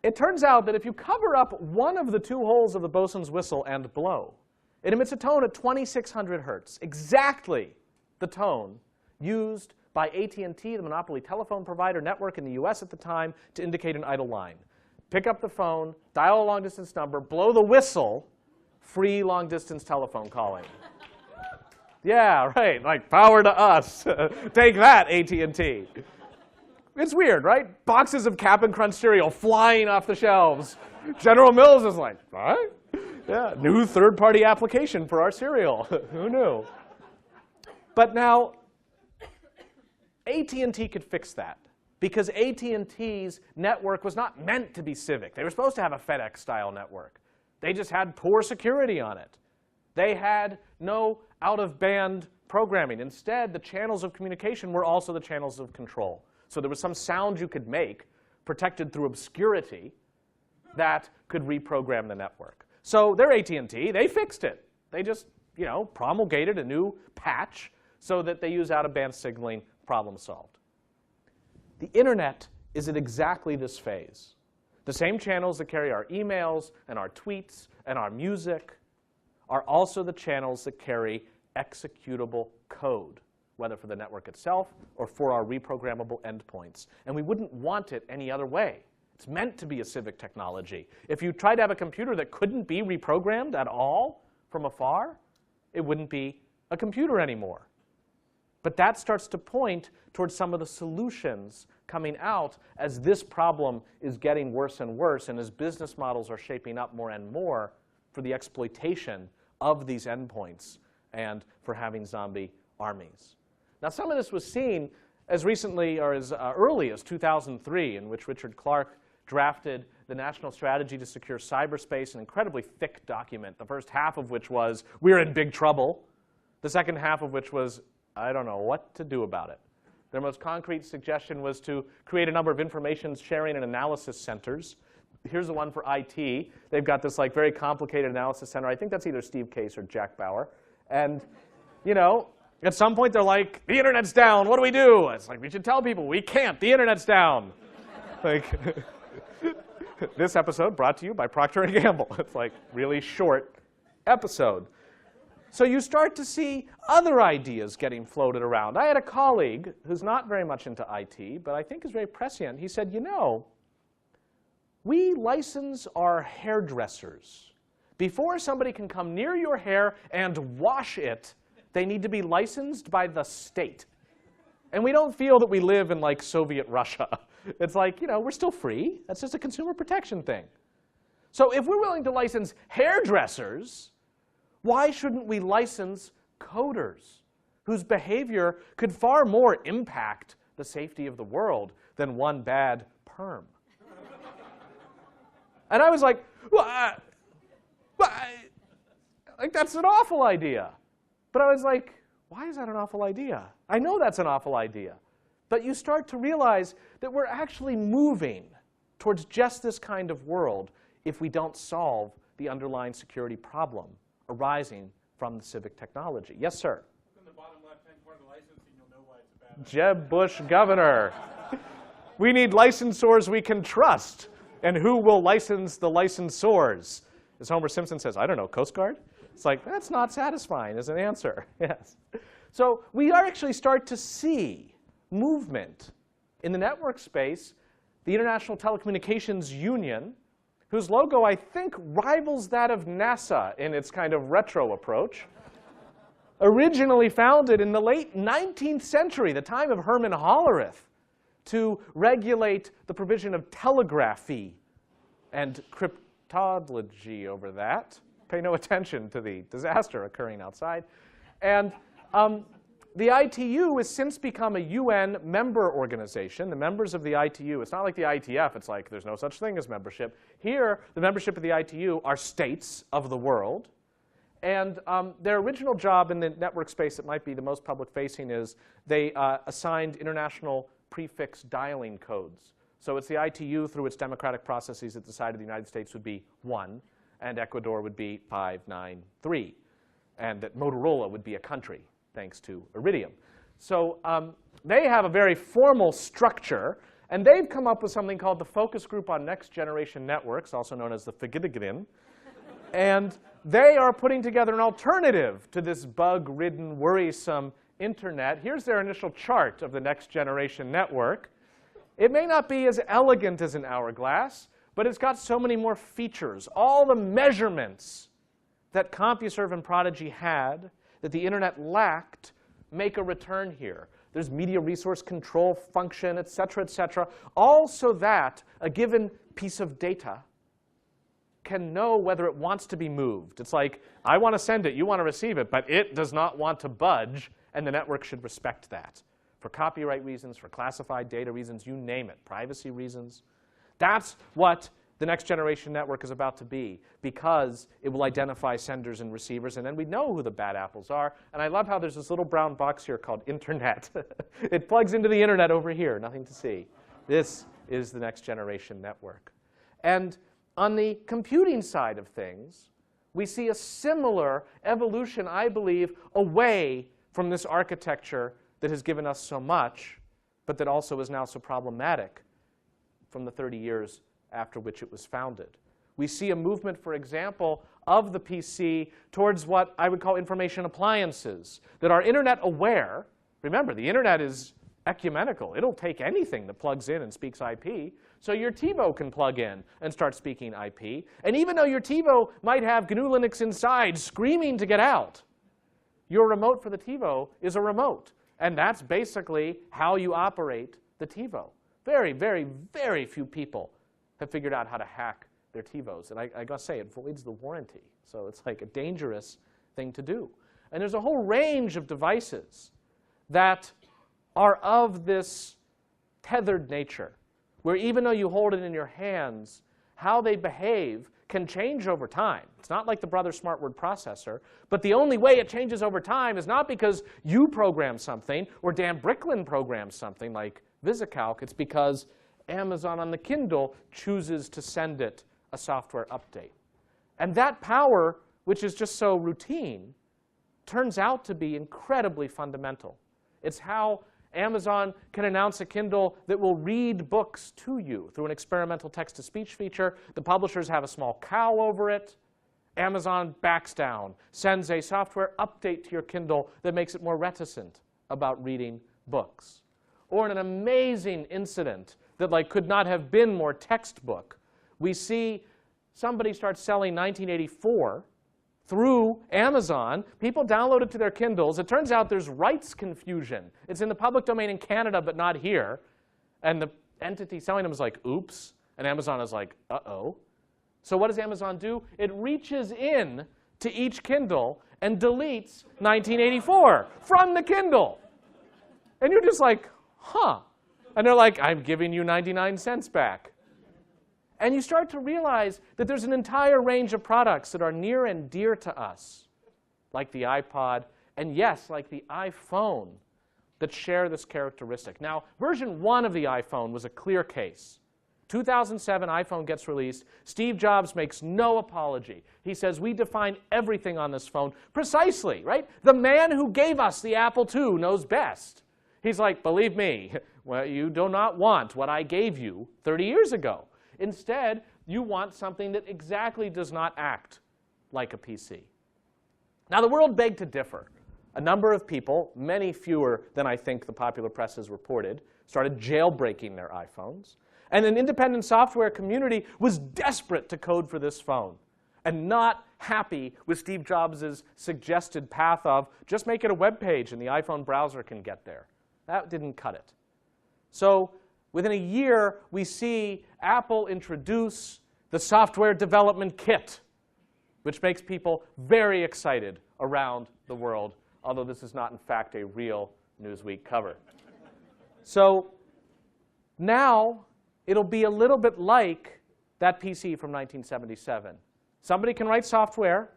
it turns out that if you cover up one of the two holes of the bosun's whistle and blow, it emits a tone at 2600 hertz, exactly the tone used by AT&T, the monopoly telephone provider network in the US at the time, to indicate an idle line. Pick up the phone, dial a long-distance number, blow the whistle, free long-distance telephone calling. Yeah, right, like power to us. Take that, AT&T. It's weird, right? Boxes of Cap'n Crunch cereal flying off the shelves. General Mills is like, what? Yeah, new third-party application for our cereal. Who knew? But now, AT&T could fix that, because AT&T's network was not meant to be civic. They were supposed to have a FedEx-style network. They just had poor security on it. They had no out-of-band programming. Instead, the channels of communication were also the channels of control. So there was some sound you could make, protected through obscurity, that could reprogram the network. So they're AT&T. They fixed it. They just, promulgated a new patch so that they use out-of-band signaling. Problem solved. The internet is at exactly this phase. The same channels that carry our emails and our tweets and our music are also the channels that carry executable code, whether for the network itself or for our reprogrammable endpoints. And we wouldn't want it any other way. It's meant to be a civic technology. If you tried to have a computer that couldn't be reprogrammed at all from afar, it wouldn't be a computer anymore. But that starts to point towards some of the solutions coming out as this problem is getting worse and worse, and as business models are shaping up more and more for the exploitation of these endpoints and for having zombie armies. Now, some of this was seen as recently or as early as 2003, in which Richard Clarke drafted the National Strategy to Secure Cyberspace, an incredibly thick document, the first half of which was, we're in big trouble, the second half of which was, I don't know what to do about it. Their most concrete suggestion was to create a number of information sharing and analysis centers. Here's the one for IT. They've got this like very complicated analysis center. I think that's either Steve Case or Jack Bauer. And, you know, at some point they're like, the internet's down, what do we do? It's like, we should tell people, we can't, the internet's down. Like, this episode brought to you by Procter & Gamble. It's like really short episode. So you start to see other ideas getting floated around. I had a colleague who's not very much into IT, but I think is very prescient. He said, you know, we license our hairdressers. Before somebody can come near your hair and wash it, they need to be licensed by the state. And we don't feel that we live in like Soviet Russia. It's like, you know, we're still free. That's just a consumer protection thing. So if we're willing to license hairdressers, why shouldn't we license coders whose behavior could far more impact the safety of the world than one bad perm? And I was like, like that's an awful idea. But I was like, why is that an awful idea? I know that's an awful idea. But you start to realize that we're actually moving towards just this kind of world if we don't solve the underlying security problem arising from the civic technology. Yes, sir? In the bottom left-hand corner of the licensing, you'll know why it's a bad idea. Jeb Bush governor. We need licensors we can trust. And who will license the licensors? As Homer Simpson says, I don't know, Coast Guard? It's like, that's not satisfying as an answer. Yes. So we actually start to see movement in the network space. The International Telecommunications Union, whose logo I think rivals that of NASA in its kind of retro approach, originally founded in the late 19th century, the time of Herman Hollerith, to regulate the provision of telegraphy and cryptology over that. Pay no attention to the disaster occurring outside. And the ITU has since become a UN member organization. The members of the ITU, it's not like the ITF, it's like there's no such thing as membership. Here, the membership of the ITU are states of the world. And their original job in the network space that might be the most public-facing is they assigned international prefix dialing codes. So it's the ITU through its democratic processes that decided the United States would be 1, and Ecuador would be 593, and that Motorola would be a country, thanks to Iridium. So they have a very formal structure, and they've come up with something called the Focus Group on Next Generation Networks, also known as the FGIDGIN. And they are putting together an alternative to this bug-ridden, worrisome internet. Here's their initial chart of the next generation network. It may not be as elegant as an hourglass, but it's got so many more features. All the measurements that CompuServe and Prodigy had that the internet lacked make a return here. There's media resource control function, et cetera, all so that a given piece of data can know whether it wants to be moved. It's like, I want to send it, you want to receive it, but it does not want to budge, and the network should respect that. For copyright reasons, for classified data reasons, you name it, privacy reasons. That's what the next generation network is about to be, because it will identify senders and receivers, and then we know who the bad apples are. And I love how there's this little brown box here called Internet. It plugs into the internet over here, nothing to see. This is the next generation network. And on the computing side of things, we see a similar evolution, I believe, away from this architecture that has given us so much, but that also is now so problematic from the 30 years after which it was founded. We see a movement, for example, of the PC towards what I would call information appliances that are internet aware. Remember, the internet is ecumenical. It'll take anything that plugs in and speaks IP. So your TiVo can plug in and start speaking IP. And even though your TiVo might have GNU Linux inside screaming to get out, your remote for the TiVo is a remote. And that's basically how you operate the TiVo. Very, very, very few people have figured out how to hack their TiVos. And I gotta say, it voids the warranty. So it's like a dangerous thing to do. And there's a whole range of devices that are of this tethered nature, where even though you hold it in your hands, how they behave can change over time. It's not like the Brother Smart Word processor, but the only way it changes over time is not because you program something or Dan Bricklin programs something like VisiCalc. It's because Amazon on the Kindle chooses to send it a software update. And that power, which is just so routine, turns out to be incredibly fundamental. It's how Amazon can announce a Kindle that will read books to you through an experimental text-to-speech feature. The publishers have a small cow over it. Amazon backs down, sends a software update to your Kindle that makes it more reticent about reading books. Or in an amazing incident that could not have been more textbook, we see somebody start selling 1984 through Amazon. People download it to their Kindles. It turns out there's rights confusion. It's in the public domain in Canada, but not here. And the entity selling them is like, oops. And Amazon is like, uh-oh. So what does Amazon do? It reaches in to each Kindle and deletes 1984 from the Kindle. And you're just like, huh. And they're like, I'm giving you 99 cents back. And you start to realize that there's an entire range of products that are near and dear to us, like the iPod, and yes, like the iPhone, that share this characteristic. Now, version 1 of the iPhone was a clear case. 2007, iPhone gets released. Steve Jobs makes no apology. He says, we define everything on this phone precisely, right? The man who gave us the Apple II knows best. He's like, believe me, well, you do not want what I gave you 30 years ago. Instead, you want something that exactly does not act like a PC. Now, the world begged to differ. A number of people, many fewer than I think the popular press has reported, started jailbreaking their iPhones. And an independent software community was desperate to code for this phone and not happy with Steve Jobs' suggested path of just make it a web page and the iPhone browser can get there. That didn't cut it. So within a year, we see Apple introduce the software development kit, which makes people very excited around the world, although this is not, in fact, a real Newsweek cover. So now it'll be a little bit like that PC from 1977. Somebody can write software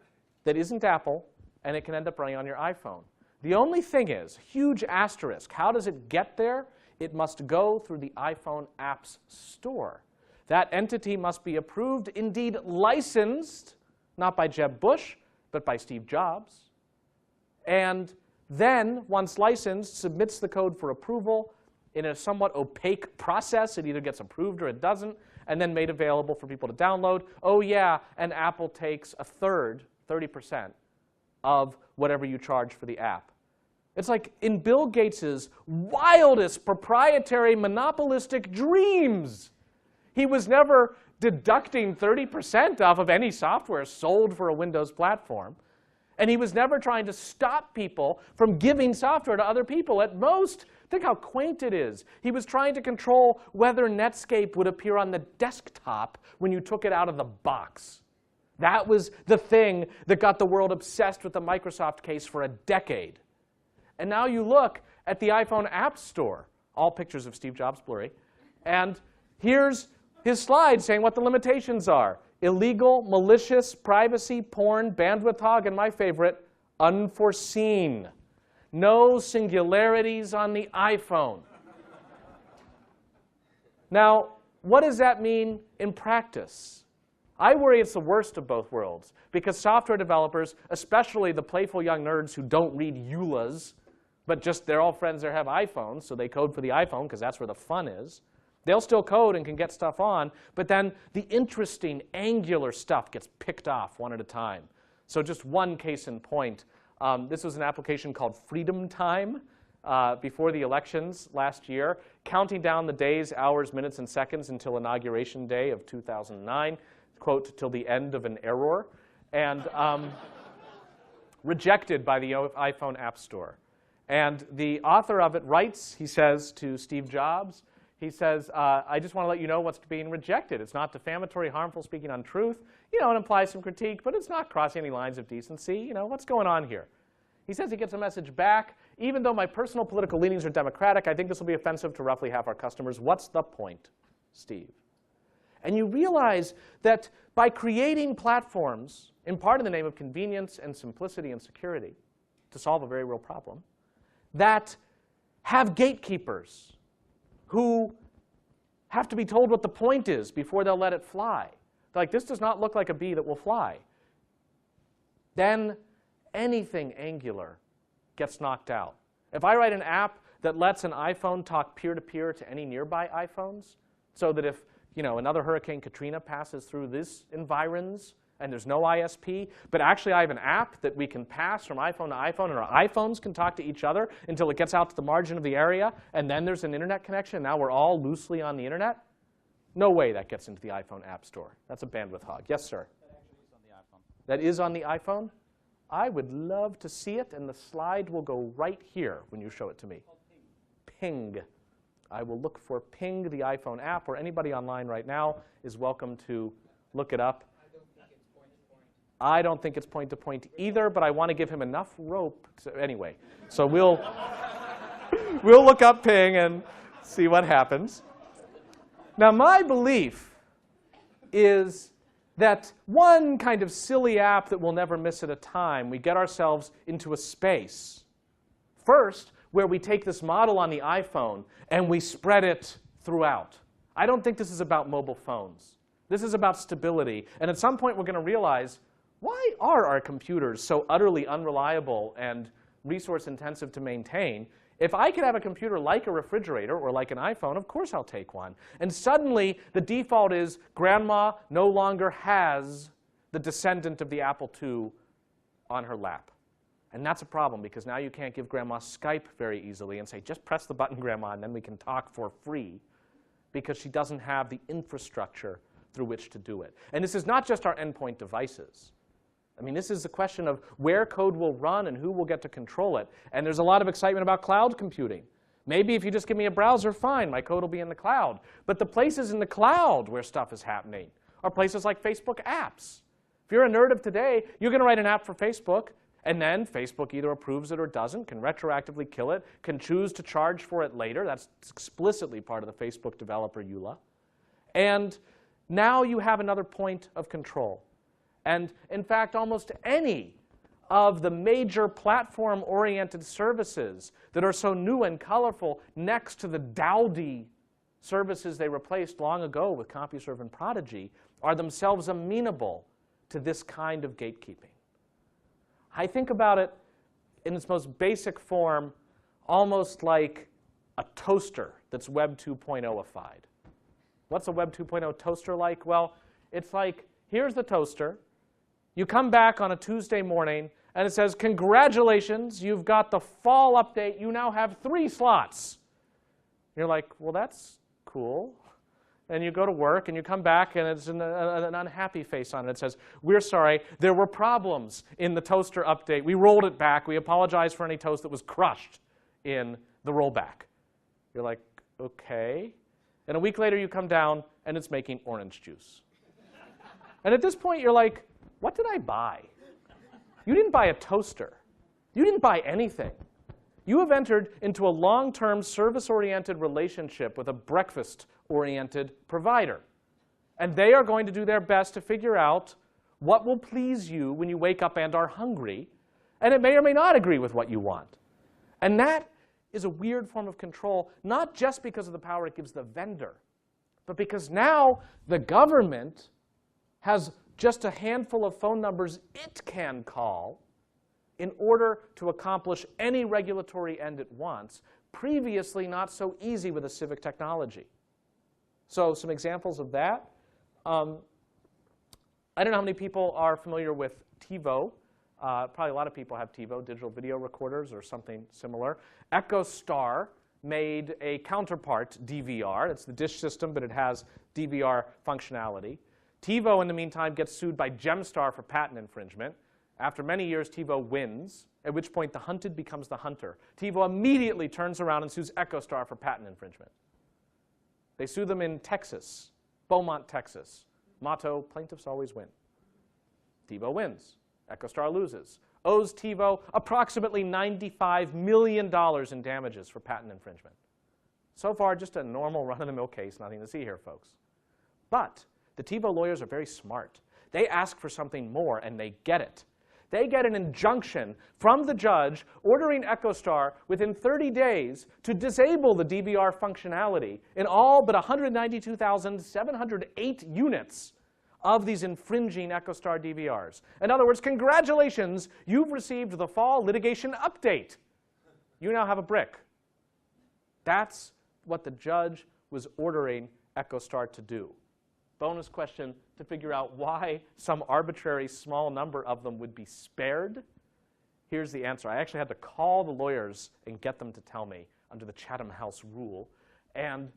that isn't Apple, and it can end up running on your iPhone. The only thing is, huge asterisk, how does it get there? It must go through the iPhone Apps Store. That entity must be approved, indeed licensed, not by Jeb Bush, but by Steve Jobs. And then, once licensed, submits the code for approval in a somewhat opaque process. It either gets approved or it doesn't, and then made available for people to download. Oh yeah, and Apple takes a third, 30%, of whatever you charge for the app. It's like in Bill Gates' wildest proprietary monopolistic dreams. He was never deducting 30% off of any software sold for a Windows platform. And he was never trying to stop people from giving software to other people. At most, think how quaint it is. He was trying to control whether Netscape would appear on the desktop when you took it out of the box. That was the thing that got the world obsessed with the Microsoft case for a decade. And now you look at the iPhone App Store, all pictures of Steve Jobs blurry, and here's his slide saying what the limitations are. Illegal, malicious, privacy, porn, bandwidth hog, and my favorite, unforeseen. No singularities on the iPhone. Now, what does that mean in practice? I worry it's the worst of both worlds, because software developers, especially the playful young nerds who don't read EULAs, but just they're all friends that have iPhones, so they code for the iPhone because that's where the fun is. They'll still code and can get stuff on, but then the interesting, angular stuff gets picked off one at a time. So just one case in point. This was an application called Freedom Time before the elections last year, counting down the days, hours, minutes, and seconds until Inauguration Day of 2009, quote, till the end of an error, and rejected by the iPhone App Store. And the author of it writes, he says to Steve Jobs, he says, I just want to let you know what's being rejected. It's not defamatory, harmful, speaking untruth. You know, it implies some critique, but it's not crossing any lines of decency. You know, what's going on here? He says he gets a message back. Even though my personal political leanings are democratic, I think this will be offensive to roughly half our customers. What's the point, Steve? And you realize that by creating platforms, in part in the name of convenience and simplicity and security, to solve a very real problem, that have gatekeepers who have to be told what the point is before they'll let it fly. They're like, this does not look like a bee that will fly. Then anything Angular gets knocked out. If I write an app that lets an iPhone talk peer-to-peer to any nearby iPhones, so that if another Hurricane Katrina passes through these environs and there's no ISP, but actually I have an app that we can pass from iPhone to iPhone, and our iPhones can talk to each other until it gets out to the margin of the area, and then there's an internet connection, and now we're all loosely on the internet? No way that gets into the iPhone App Store. That's a bandwidth hog. Yes, sir? That actually is on the iPhone. That is on the iPhone? I would love to see it, and the slide will go right here when you show it to me. Ping. I will look for Ping, the iPhone app, or anybody online right now is welcome to look it up. I don't think it's point-to-point either, but I want to give him enough rope. Anyway, so we'll look up Ping and see what happens. Now, my belief is that one kind of silly app that we'll never miss at a time, we get ourselves into a space. First, where we take this model on the iPhone and we spread it throughout. I don't think this is about mobile phones. This is about stability. And at some point, we're going to realize, why are our computers so utterly unreliable and resource-intensive to maintain? If I could have a computer like a refrigerator or like an iPhone, of course I'll take one. And suddenly, the default is grandma no longer has the descendant of the Apple II on her lap. And that's a problem, because now you can't give grandma Skype very easily and say, just press the button, grandma, and then we can talk for free, because she doesn't have the infrastructure through which to do it. And this is not just our endpoint devices. I mean, this is a question of where code will run and who will get to control it. And there's a lot of excitement about cloud computing. Maybe if you just give me a browser, fine, my code will be in the cloud. But the places in the cloud where stuff is happening are places like Facebook apps. If you're a nerd of today, you're going to write an app for Facebook, and then Facebook either approves it or doesn't, can retroactively kill it, can choose to charge for it later. That's explicitly part of the Facebook developer EULA. And now you have another point of control. And in fact, almost any of the major platform-oriented services that are so new and colorful next to the dowdy services they replaced long ago with CompuServe and Prodigy are themselves amenable to this kind of gatekeeping. I think about it in its most basic form almost like a toaster that's Web 2.0-ified. What's a Web 2.0 toaster like? Well, it's like, here's the toaster. You come back on a Tuesday morning, and it says, congratulations, you've got the fall update. You now have 3 slots. You're like, well, that's cool. And you go to work, and you come back, and it's an unhappy face on it. It says, we're sorry, there were problems in the toaster update. We rolled it back. We apologize for any toast that was crushed in the rollback. You're like, OK. And a week later, you come down, and it's making orange juice. And at this point, you're like, what did I buy? You didn't buy a toaster. You didn't buy anything. You have entered into a long-term service-oriented relationship with a breakfast-oriented provider. And they are going to do their best to figure out what will please you when you wake up and are hungry. And it may or may not agree with what you want. And that is a weird form of control, not just because of the power it gives the vendor, but because now the government has just a handful of phone numbers it can call in order to accomplish any regulatory end it wants, previously not so easy with a Civic technology. So some examples of that. I don't know how many people are familiar with TiVo. Probably a lot of people have TiVo, digital video recorders or something similar. EchoStar made a counterpart DVR. It's the dish system, but it has DVR functionality. TiVo, in the meantime, gets sued by Gemstar for patent infringement. After many years, TiVo wins, at which point the hunted becomes the hunter. TiVo immediately turns around and sues EchoStar for patent infringement. They sue them in Texas, Beaumont, Texas. Motto, plaintiffs always win. TiVo wins. EchoStar loses. Owes TiVo approximately $95 million in damages for patent infringement. So far, just a normal run-of-the-mill case, nothing to see here, folks. But The TiVo lawyers are very smart. They ask for something more, and they get it. They get an injunction from the judge ordering EchoStar within 30 days to disable the DVR functionality in all but 192,708 units of these infringing EchoStar DVRs. In other words, congratulations, you've received the fall litigation update. You now have a brick. That's what the judge was ordering EchoStar to do. Bonus question to figure out why some arbitrary small number of them would be spared. Here's the answer. I actually had to call the lawyers and get them to tell me under the Chatham House rule. And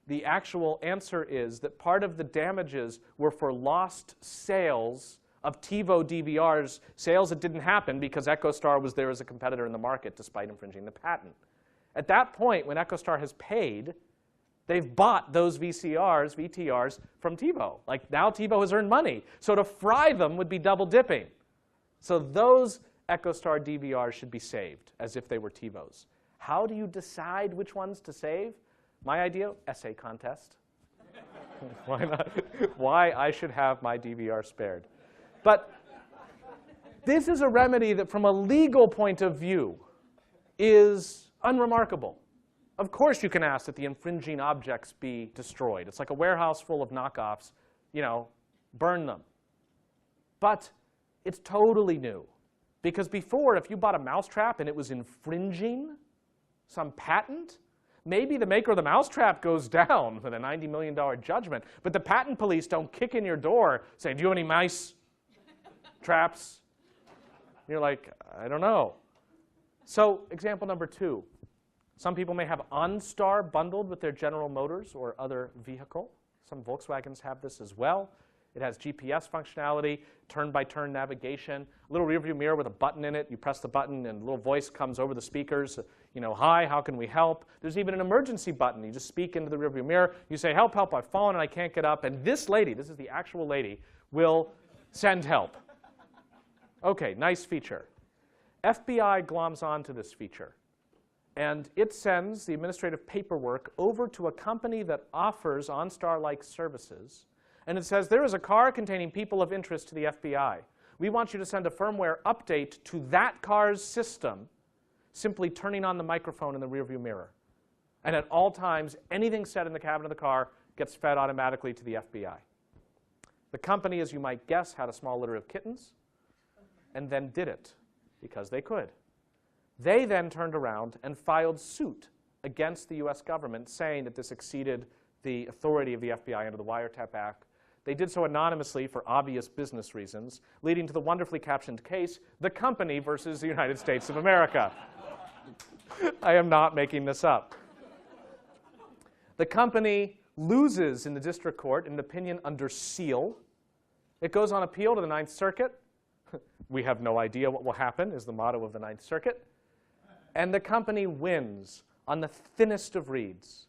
the actual answer is that part of the damages were for lost sales of TiVo DVRs, sales that didn't happen because EchoStar was there as a competitor in the market despite infringing the patent. At that point, when EchoStar has paid, they've bought those VTRs from TiVo. Like now TiVo has earned money. So to fry them would be double dipping. So those EchoStar DVRs should be saved as if they were TiVo's. How do you decide which ones to save? My idea, essay contest. Why not? Why I should have my DVR spared. But this is a remedy that from a legal point of view is unremarkable. Of course you can ask that the infringing objects be destroyed. It's like a warehouse full of knockoffs, burn them. But it's totally new. Because before, if you bought a mousetrap and it was infringing some patent, maybe the maker of the mousetrap goes down with a $90 million judgment, but the patent police don't kick in your door saying, do you have any mice traps? And you're like, I don't know. So example number 2. Some people may have OnStar bundled with their General Motors or other vehicle. Some Volkswagens have this as well. It has GPS functionality, turn-by-turn navigation, a little rearview mirror with a button in it. You press the button and a little voice comes over the speakers. Hi, how can we help? There's even an emergency button. You just speak into the rearview mirror. You say, help, help, I've fallen and I can't get up. And this lady, this is the actual lady, will send help. OK, nice feature. FBI gloms onto this feature. And it sends the administrative paperwork over to a company that offers OnStar-like services. And it says, there is a car containing people of interest to the FBI. We want you to send a firmware update to that car's system, simply turning on the microphone in the rearview mirror. And at all times, anything said in the cabin of the car gets fed automatically to the FBI. The company, as you might guess, had a small litter of kittens and then did it because they could. They then turned around and filed suit against the US government saying that this exceeded the authority of the FBI under the Wiretap Act. They did so anonymously for obvious business reasons, leading to the wonderfully captioned case, The Company versus the United States of America. I am not making this up. The company loses in the district court in an opinion under seal. It goes on appeal to the Ninth Circuit. We have no idea what will happen is the motto of the Ninth Circuit. And the company wins on the thinnest of reeds.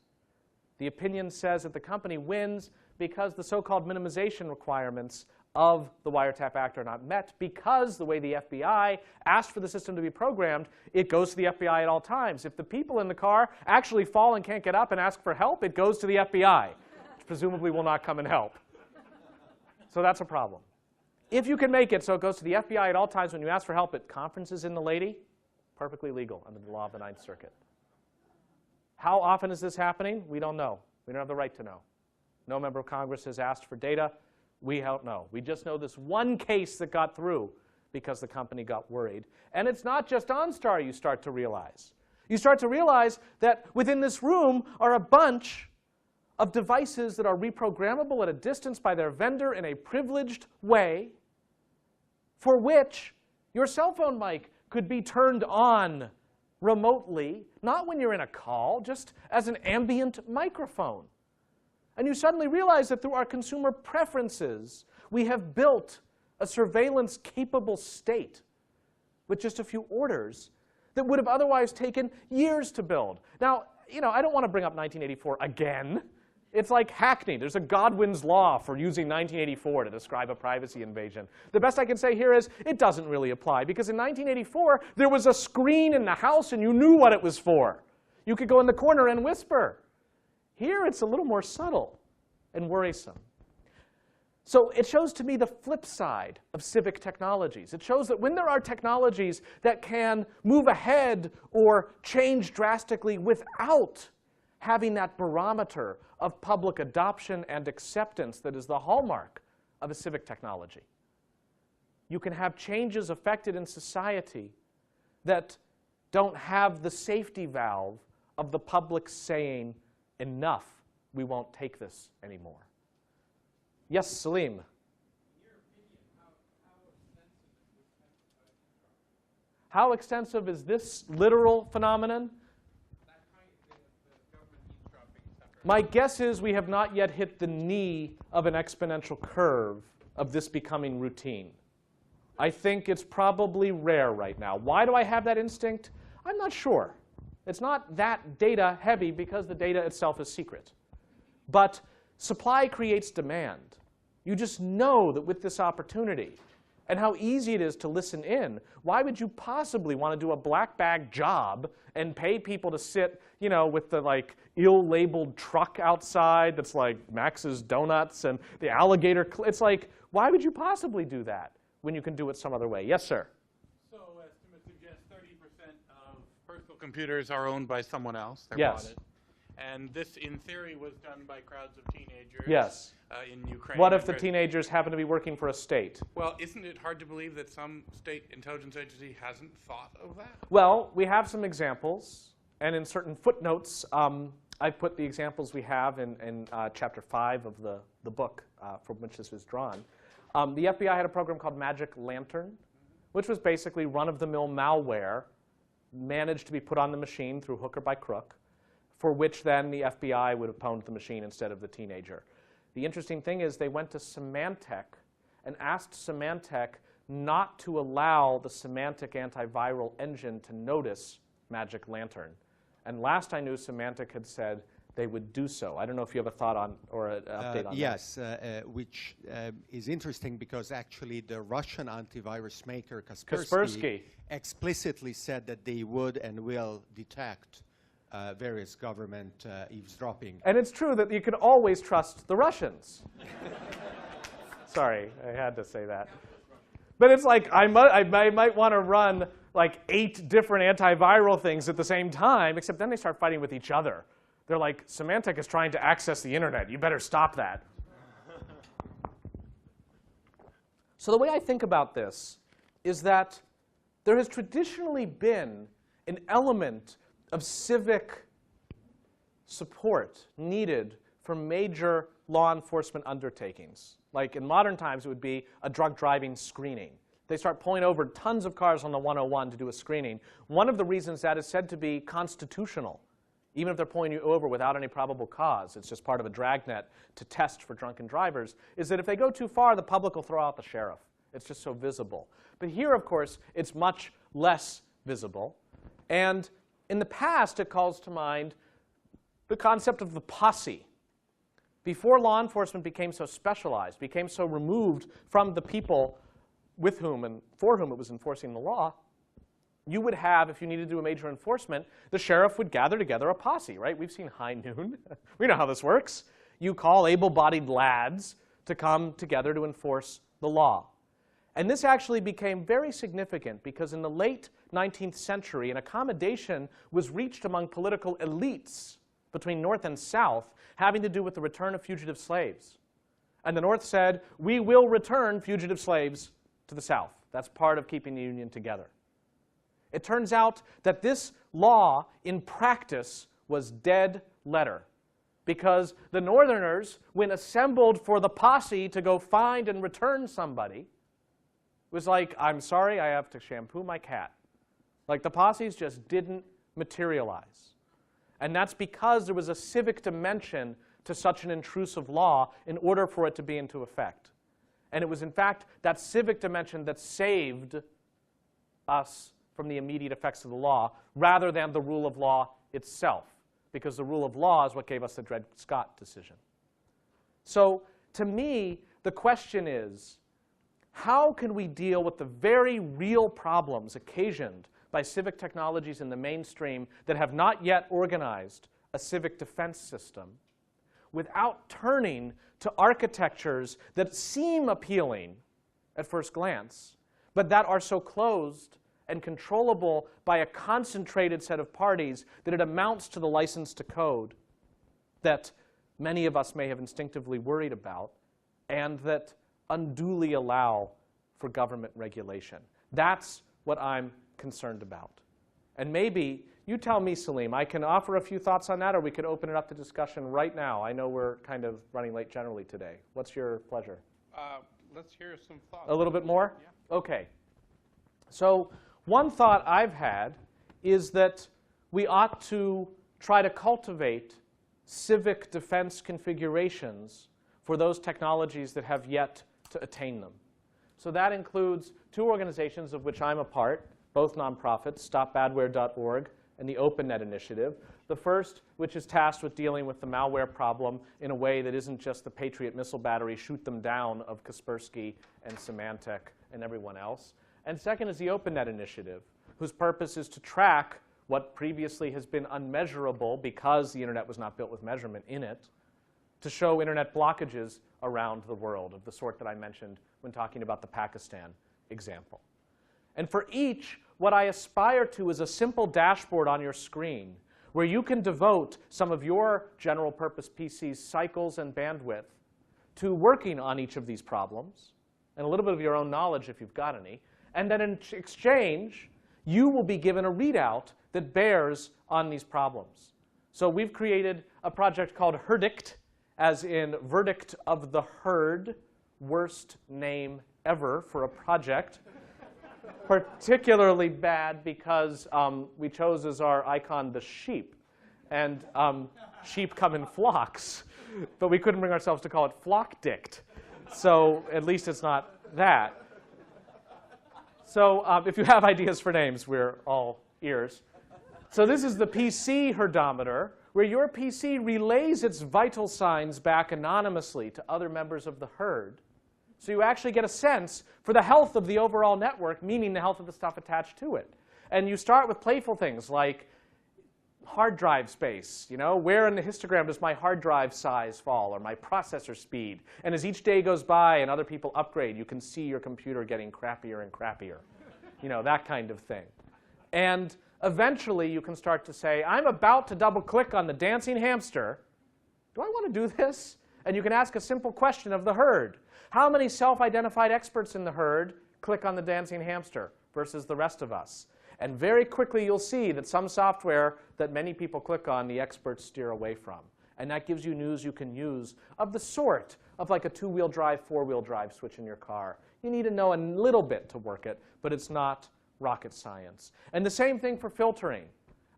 The opinion says that the company wins because the so-called minimization requirements of the Wiretap Act are not met because the way the FBI asked for the system to be programmed, it goes to the FBI at all times. If the people in the car actually fall and can't get up and ask for help, it goes to the FBI, which presumably will not come and help. So that's a problem. If you can make it so it goes to the FBI at all times when you ask for help at conferences in the lady, perfectly legal under the law of the Ninth Circuit. How often is this happening? We don't know. We don't have the right to know. No member of Congress has asked for data. We don't know. We just know this one case that got through because the company got worried. And it's not just OnStar, you start to realize. You start to realize that within this room are a bunch of devices that are reprogrammable at a distance by their vendor in a privileged way for which your cell phone mic could be turned on remotely, not when you're in a call, just as an ambient microphone. And you suddenly realize that through our consumer preferences, we have built a surveillance-capable state with just a few orders that would have otherwise taken years to build. Now, I don't want to bring up 1984 again. It's like Hackney. There's a Godwin's law for using 1984 to describe a privacy invasion. The best I can say here is it doesn't really apply, because in 1984, there was a screen in the house and you knew what it was for. You could go in the corner and whisper. Here, it's a little more subtle and worrisome. So it shows to me the flip side of civic technologies. It shows that when there are technologies that can move ahead or change drastically without having that barometer of public adoption and acceptance that is the hallmark of a civic technology, you can have changes affected in society that don't have the safety valve of the public saying, enough, we won't take this anymore. Yes, Salim. In your opinion, how extensive is this literal phenomenon? My guess is we have not yet hit the knee of an exponential curve of this becoming routine. I think it's probably rare right now. Why do I have that instinct? I'm not sure. It's not that data heavy because the data itself is secret. But supply creates demand. You just know that with this opportunity and how easy it is to listen in, why would you possibly want to do a black bag job and pay people to sit, with the ill-labeled truck outside that's like Max's Donuts and the alligator? It's like, why would you possibly do that when you can do it some other way? Yes, sir. So estimates suggest 30% of personal computers are owned by someone else. They're Yes. bought it. And this, in theory, was done by crowds of teenagers Yes. In Ukraine. What if the teenagers happen to be working for a state? Well, isn't it hard to believe that some state intelligence agency hasn't thought of that? Well, we have some examples. And in certain footnotes, I've put the examples we have in Chapter 5 of the book from which this was drawn. The FBI had a program called Magic Lantern, which was basically run-of-the-mill malware managed to be put on the machine through hook or by crook, for which then the FBI would have pwned the machine instead of the teenager. The interesting thing is they went to Symantec and asked Symantec not to allow the Symantec antiviral engine to notice Magic Lantern. And last I knew, Symantec had said they would do so. I don't know if you have a thought on or an update on yes, which is interesting because actually the Russian antivirus maker Kaspersky explicitly said that they would and will detect various government eavesdropping. And it's true that you can always trust the Russians. Sorry, I had to say that. But it's like I might want to run like 8 different antiviral things at the same time, except then they start fighting with each other. They're like, Symantec is trying to access the internet. You better stop that. So the way I think about this is that there has traditionally been an element of civic support needed for major law enforcement undertakings. Like in modern times, it would be a drug driving screening. They start pulling over tons of cars on the 101 to do a screening. One of the reasons that is said to be constitutional, even if they're pulling you over without any probable cause, it's just part of a dragnet to test for drunken drivers, is that if they go too far, the public will throw out the sheriff. It's just so visible. But here, of course, it's much less visible. And in the past, it calls to mind the concept of the posse. Before law enforcement became so specialized, became so removed from the people with whom and for whom it was enforcing the law, you would have, if you needed to do a major enforcement, the sheriff would gather together a posse, right? We've seen High Noon. We know how this works. You call able-bodied lads to come together to enforce the law. And this actually became very significant because in the late 19th century, an accommodation was reached among political elites between North and South having to do with the return of fugitive slaves. And the North said, we will return fugitive slaves to the South. That's part of keeping the Union together. It turns out that this law, in practice, was dead letter because the Northerners, when assembled for the posse to go find and return somebody, was like, I'm sorry, I have to shampoo my cat. Like the posses just didn't materialize. And that's because there was a civic dimension to such an intrusive law in order for it to be into effect. And it was, in fact, that civic dimension that saved us from the immediate effects of the law rather than the rule of law itself, because the rule of law is what gave us the Dred Scott decision. So to me, the question is, how can we deal with the very real problems occasioned by civic technologies in the mainstream that have not yet organized a civic defense system, without turning to architectures that seem appealing at first glance, but that are so closed and controllable by a concentrated set of parties that it amounts to the license to code that many of us may have instinctively worried about, and that unduly allow for government regulation. That's what I'm concerned about. And maybe, you tell me, Salim, I can offer a few thoughts on that, or we could open it up to discussion right now. I know we're kind of running late generally today. What's your pleasure? Let's hear some thoughts. A little bit more? Yeah. Okay. So one thought I've had is that we ought to try to cultivate civic defense configurations for those technologies that have yet to attain them. So that includes two organizations of which I'm a part, both nonprofits, StopBadware.org and the OpenNet Initiative. The first, which is tasked with dealing with the malware problem in a way that isn't just the Patriot missile battery, shoot them down of Kaspersky and Symantec and everyone else. And second is the OpenNet Initiative, whose purpose is to track what previously has been unmeasurable because the internet was not built with measurement in it, to show internet blockages around the world of the sort that I mentioned when talking about the Pakistan example. And for each, what I aspire to is a simple dashboard on your screen where you can devote some of your general purpose PC's cycles and bandwidth to working on each of these problems, and a little bit of your own knowledge if you've got any, and then in exchange, you will be given a readout that bears on these problems. So we've created a project called Herdict, as in verdict of the herd, worst name ever for a project. Particularly bad because we chose as our icon the sheep. And sheep come in flocks. But we couldn't bring ourselves to call it Flockdict. So at least it's not that. So if you have ideas for names, we're all ears. So this is the PC herdometer, where your PC relays its vital signs back anonymously to other members of the herd. So you actually get a sense for the health of the overall network, meaning the health of the stuff attached to it. And you start with playful things like hard drive space. You know, where in the histogram does my hard drive size fall, or my processor speed? And as each day goes by and other people upgrade, you can see your computer getting crappier and crappier. You know, that kind of thing. And eventually, you can start to say, I'm about to double-click on the dancing hamster. Do I want to do this? And you can ask a simple question of the herd. How many self-identified experts in the herd click on the dancing hamster versus the rest of us? And very quickly, you'll see that some software that many people click on, the experts steer away from. And that gives you news you can use of the sort of like a two-wheel drive, four-wheel drive switch in your car. You need to know a little bit to work it, but it's not rocket science. And the same thing for filtering.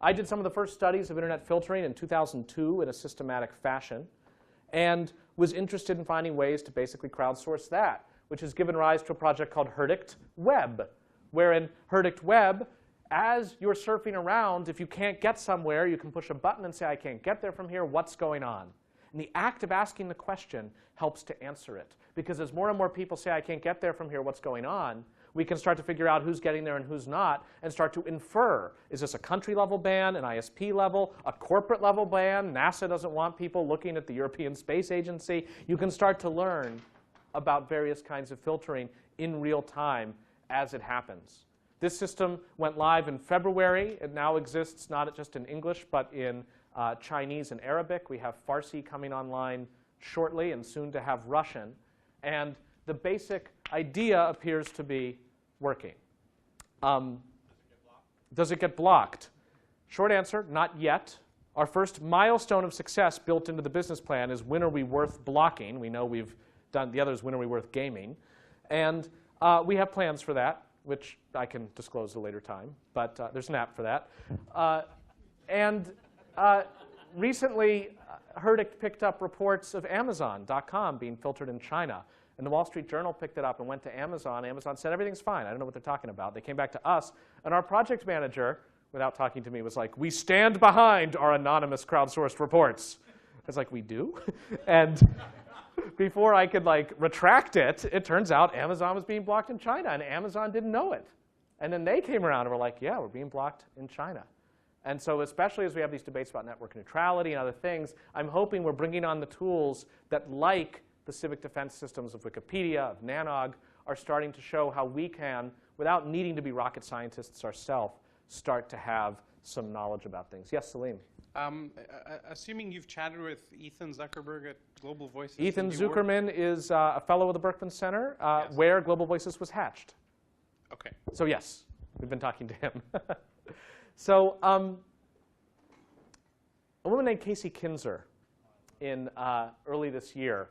I did some of the first studies of internet filtering in 2002 in a systematic fashion, and was interested in finding ways to basically crowdsource that, which has given rise to a project called Herdict Web, where in Herdict Web, as you're surfing around, if you can't get somewhere, you can push a button and say, I can't get there from here, what's going on? And the act of asking the question helps to answer it. Because as more and more people say, I can't get there from here, what's going on, we can start to figure out who's getting there and who's not, and start to infer, is this a country level ban, an ISP level, a corporate level ban? NASA doesn't want people looking at the European Space Agency. You can start to learn about various kinds of filtering in real time as it happens. This system went live in February. It now exists not just in English, but in Chinese and Arabic. We have Farsi coming online shortly, and soon to have Russian. And the basic idea appears to be working. Does it get blocked? Short answer, not yet. Our first milestone of success built into the business plan is when are we worth blocking? We know we've done the others, when are we worth gaming? And we have plans for that, which I can disclose at a later time. But there's an app for that. Recently, Herdict picked up reports of Amazon.com being filtered in China. And the Wall Street Journal picked it up and went to Amazon. Amazon said, everything's fine. I don't know what they're talking about. They came back to us. And our project manager, without talking to me, was like, we stand behind our anonymous crowdsourced reports. I was like, we do? And before I could retract it, it turns out Amazon was being blocked in China. And Amazon didn't know it. And then they came around and were like, yeah, we're being blocked in China. And so especially as we have these debates about network neutrality and other things, I'm hoping we're bringing on the tools that, like the civic defense systems of Wikipedia, of Nanog, are starting to show how we can, without needing to be rocket scientists ourselves, start to have some knowledge about things. Yes, Salim? Assuming you've chatted with Ethan Zuckerberg at Global Voices. Ethan Zuckerman is a fellow of the Berkman Center, where Global Voices was hatched. Okay. So yes, we've been talking to him. So a woman named Casey Kinzer in early this year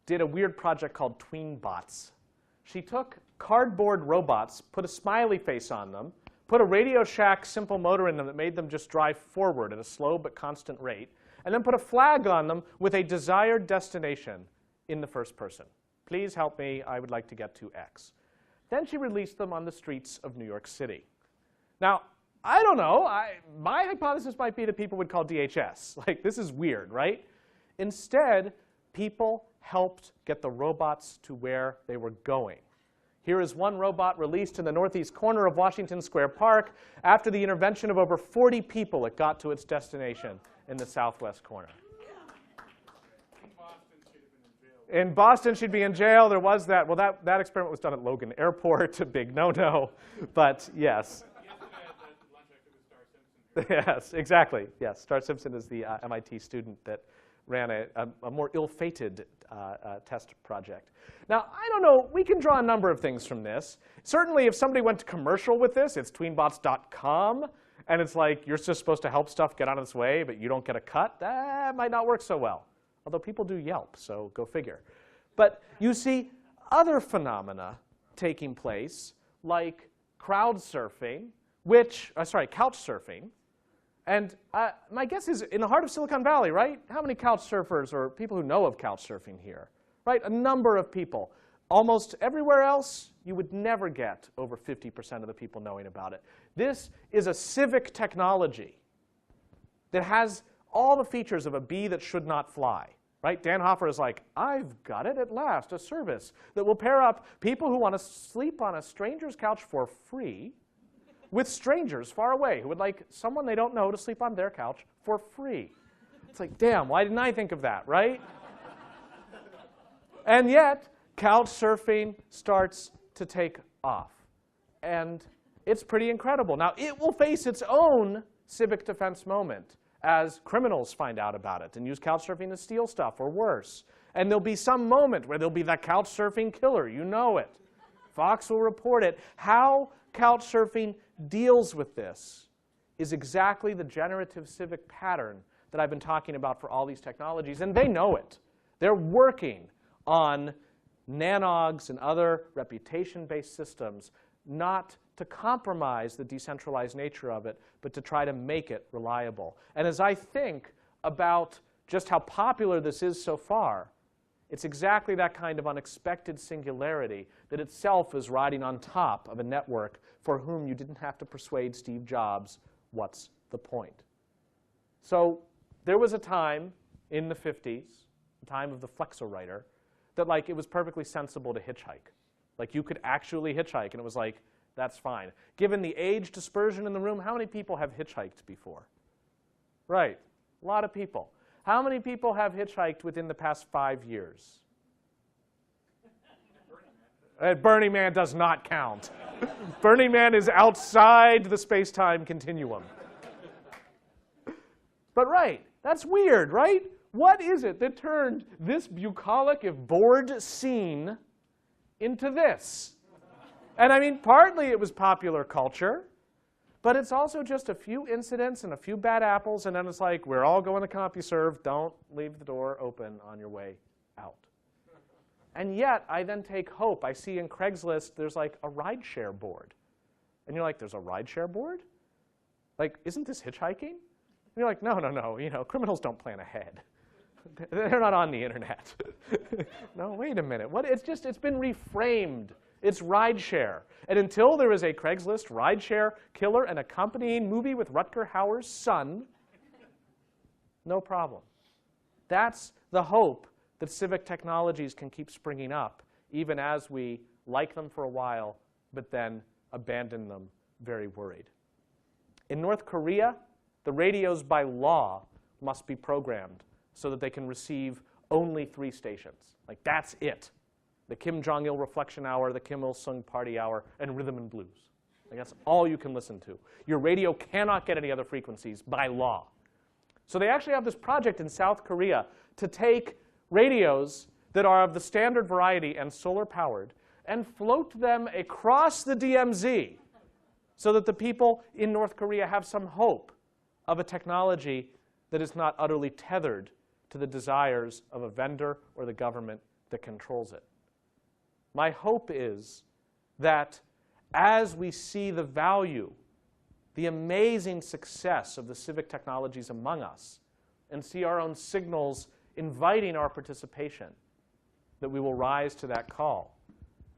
did a weird project called Tweenbots. She took cardboard robots, put a smiley face on them, put a Radio Shack simple motor in them that made them just drive forward at a slow but constant rate, and then put a flag on them with a desired destination in the first person. Please help me, I would like to get to X. Then she released them on the streets of New York City. Now, I don't know. My hypothesis might be that people would call DHS. Like, this is weird, right? Instead, people helped get the robots to where they were going. Here is one robot released in the northeast corner of Washington Square Park. After the intervention of over 40 people, it got to its destination in the southwest corner. In Boston, she'd be in jail. There was that. Well, that experiment was done at Logan Airport, a big no-no. But yes. Yes, exactly. Yes, Star Simpson is the MIT student that ran a more ill-fated test project. Now, I don't know. We can draw a number of things from this. Certainly, if somebody went to commercial with this, it's tweenbots.com, and it's like you're just supposed to help stuff get on its way, but you don't get a cut. That might not work so well. Although people do Yelp, so go figure. But you see other phenomena taking place, like couch surfing. And my guess is in the heart of Silicon Valley, right? How many couch surfers or people who know of couch surfing here? Right? A number of people. Almost everywhere else, you would never get over 50% of the people knowing about it. This is a civic technology that has all the features of a bee that should not fly. Right? Dan Hoffer is like, I've got it at last, a service that will pair up people who want to sleep on a stranger's couch for free with strangers far away who would like someone they don't know to sleep on their couch for free. It's like, damn, why didn't I think of that, right? And yet, couch surfing starts to take off. And it's pretty incredible. Now, it will face its own civic defense moment as criminals find out about it and use couch surfing to steal stuff or worse. And there'll be some moment where there'll be the couch surfing killer. You know it. Fox will report it. How couch surfing deals with this is exactly the generative civic pattern that I've been talking about for all these technologies, and they know it. They're working on nanogs and other reputation-based systems not to compromise the decentralized nature of it, but to try to make it reliable. And as I think about just how popular this is so far, it's exactly that kind of unexpected singularity that itself is riding on top of a network for whom you didn't have to persuade Steve Jobs, what's the point? So there was a time in the 50s, the time of the Flexowriter, that like it was perfectly sensible to hitchhike. Like you could actually hitchhike, and it was like, that's fine. Given the age dispersion in the room, how many people have hitchhiked before? Right, a lot of people. How many people have hitchhiked within the past 5 years? Burning Man does not count. Burning Man is outside the space-time continuum. But right, that's weird, right? What is it that turned this bucolic, if bored scene into this? And I mean, partly it was popular culture, but it's also just a few incidents and a few bad apples, and then it's like, we're all going to CompuServe. Don't leave the door open on your way out. And yet, I then take hope. I see in Craigslist, there's like a rideshare board. And you're like, there's a rideshare board? Like, isn't this hitchhiking? And you're like, no, no, no. You know, criminals don't plan ahead. They're not on the internet. No, wait a minute. What? It's been reframed. It's rideshare. And until there is a Craigslist rideshare killer and accompanying movie with Rutger Hauer's son, no problem. That's the hope that civic technologies can keep springing up, even as we like them for a while, but then abandon them very worried. In North Korea, the radios by law must be programmed so that they can receive only 3 stations. Like, that's it. The Kim Jong-il Reflection Hour, the Kim Il-sung Party Hour, and Rhythm and Blues. Like, that's all you can listen to. Your radio cannot get any other frequencies by law. So they actually have this project in South Korea to take radios that are of the standard variety and solar-powered and float them across the DMZ so that the people in North Korea have some hope of a technology that is not utterly tethered to the desires of a vendor or the government that controls it. My hope is that as we see the value, the amazing success of the civic technologies among us, and see our own signals inviting our participation, that we will rise to that call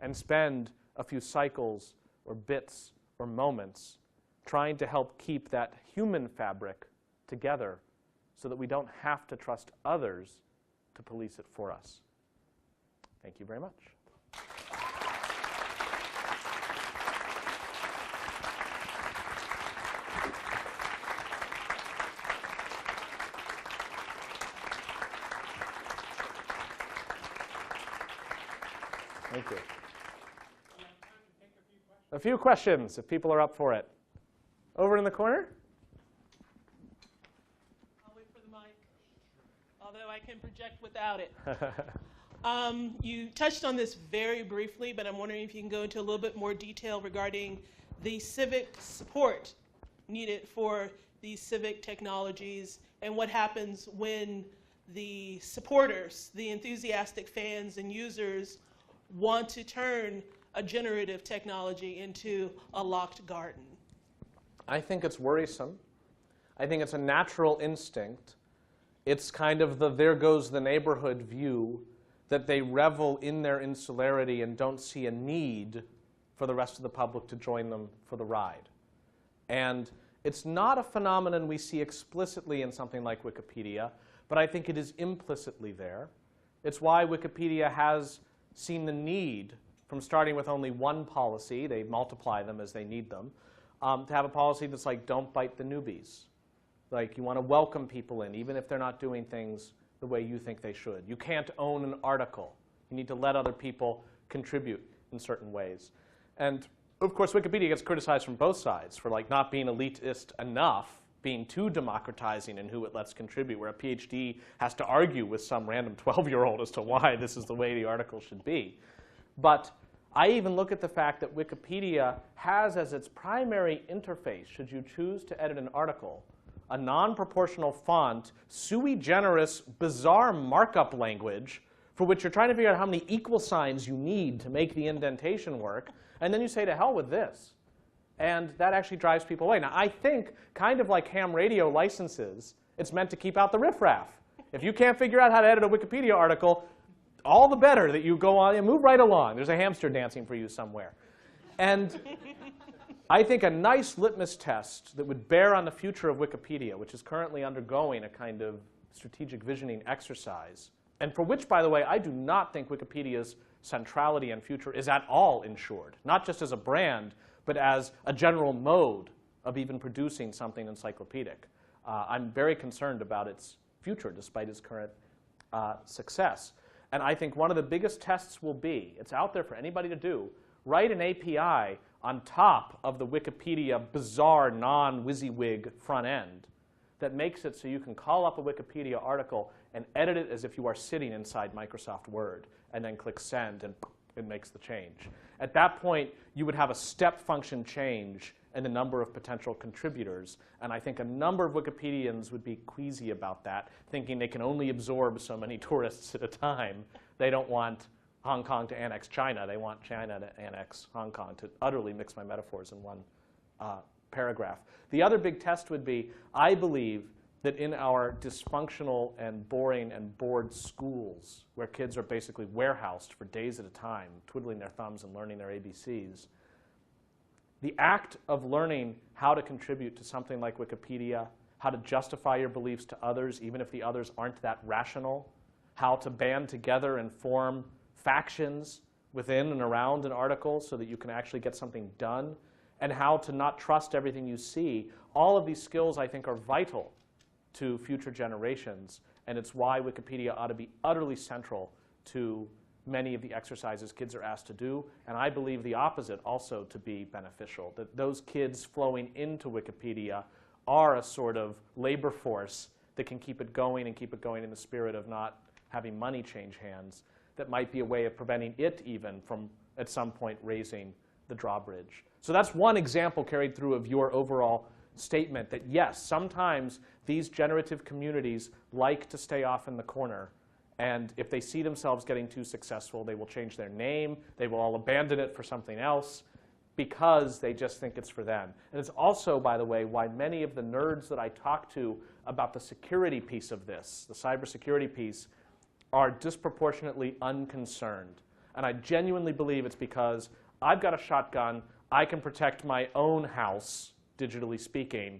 and spend a few cycles or bits or moments trying to help keep that human fabric together so that we don't have to trust others to police it for us. Thank you very much. Thank you. A few questions, if people are up for it. Over in the corner? I'll wait for the mic, although I can project without it. You touched on this very briefly, but I'm wondering if you can go into a little bit more detail regarding the civic support needed for these civic technologies and what happens when the supporters, the enthusiastic fans and users, want to turn a generative technology into a locked garden. I think it's worrisome. I think it's a natural instinct. It's kind of the there goes the neighborhood view that they revel in their insularity and don't see a need for the rest of the public to join them for the ride. And it's not a phenomenon we see explicitly in something like Wikipedia, but I think it is implicitly there. It's why Wikipedia has seen the need, from starting with only one policy, they multiply them as they need them, to have a policy that's like, don't bite the newbies. Like, you want to welcome people in, even if they're not doing things the way you think they should. You can't own an article. You need to let other people contribute in certain ways. And of course, Wikipedia gets criticized from both sides for like not being elitist enough, being too democratizing in who it lets contribute, where a PhD has to argue with some random 12-year-old as to why this is the way the article should be. But I even look at the fact that Wikipedia has as its primary interface, should you choose to edit an article, a non-proportional font, sui generis, bizarre markup language for which you're trying to figure out how many equal signs you need to make the indentation work, and then you say, to hell with this. And that actually drives people away. Now, I think, kind of like ham radio licenses, it's meant to keep out the riffraff. If you can't figure out how to edit a Wikipedia article, all the better that you go on and move right along. There's a hamster dancing for you somewhere. And I think a nice litmus test that would bear on the future of Wikipedia, which is currently undergoing a kind of strategic visioning exercise, and for which, by the way, I do not think Wikipedia's centrality and future is at all ensured, not just as a brand, but as a general mode of even producing something encyclopedic. I'm very concerned about its future, despite its current success. And I think one of the biggest tests will be, it's out there for anybody to do, write an API on top of the Wikipedia bizarre non-WYSIWYG front end that makes it so you can call up a Wikipedia article and edit it as if you are sitting inside Microsoft Word, and then click send, and it makes the change. At that point, you would have a step function change in the number of potential contributors. And I think a number of Wikipedians would be queasy about that, thinking they can only absorb so many tourists at a time. They don't want Hong Kong to annex China. They want China to annex Hong Kong, to utterly mix my metaphors in one paragraph. The other big test would be, I believe that in our dysfunctional and boring and bored schools, where kids are basically warehoused for days at a time, twiddling their thumbs and learning their ABCs, the act of learning how to contribute to something like Wikipedia, how to justify your beliefs to others, even if the others aren't that rational, how to band together and form factions within and around an article so that you can actually get something done, and how to not trust everything you see. All of these skills, I think, are vital to future generations, and it's why Wikipedia ought to be utterly central to many of the exercises kids are asked to do, and I believe the opposite also to be beneficial, that those kids flowing into Wikipedia are a sort of labor force that can keep it going and keep it going in the spirit of not having money change hands, that might be a way of preventing it even from, at some point, raising the drawbridge. So that's one example carried through of your overall statement that, yes, sometimes these generative communities like to stay off in the corner, and if they see themselves getting too successful, they will change their name, they will all abandon it for something else, because they just think it's for them. And it's also, by the way, why many of the nerds that I talk to about the security piece of this, the cybersecurity piece, are disproportionately unconcerned. And I genuinely believe it's because I've got a shotgun, I can protect my own house, digitally speaking.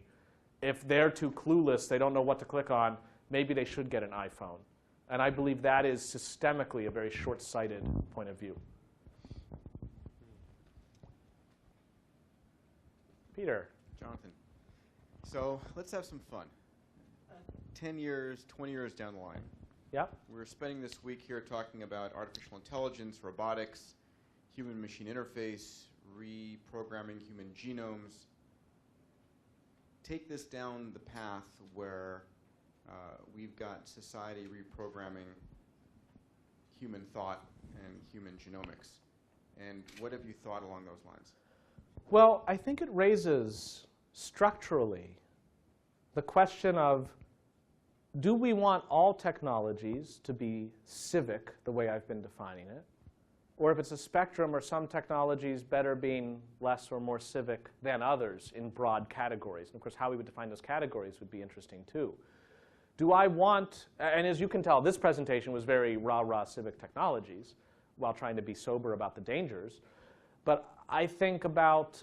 If they're too clueless, they don't know what to click on, maybe they should get an iPhone. And I believe that is systemically a very short-sighted point of view. Peter. Jonathan. So let's have some fun. 10 years, 20 years down the line. Yeah. We're spending this week here talking about artificial intelligence, robotics, human-machine interface, reprogramming human genomes. Take this down the path where we've got society reprogramming human thought and human genomics. And what have you thought along those lines? Well, I think it raises structurally the question of, do we want all technologies to be civic, the way I've been defining it? Or if it's a spectrum, are some technologies better being less or more civic than others in broad categories? And of course, how we would define those categories would be interesting too. Do I want, and as you can tell, this presentation was very rah-rah civic technologies while trying to be sober about the dangers. But I think about,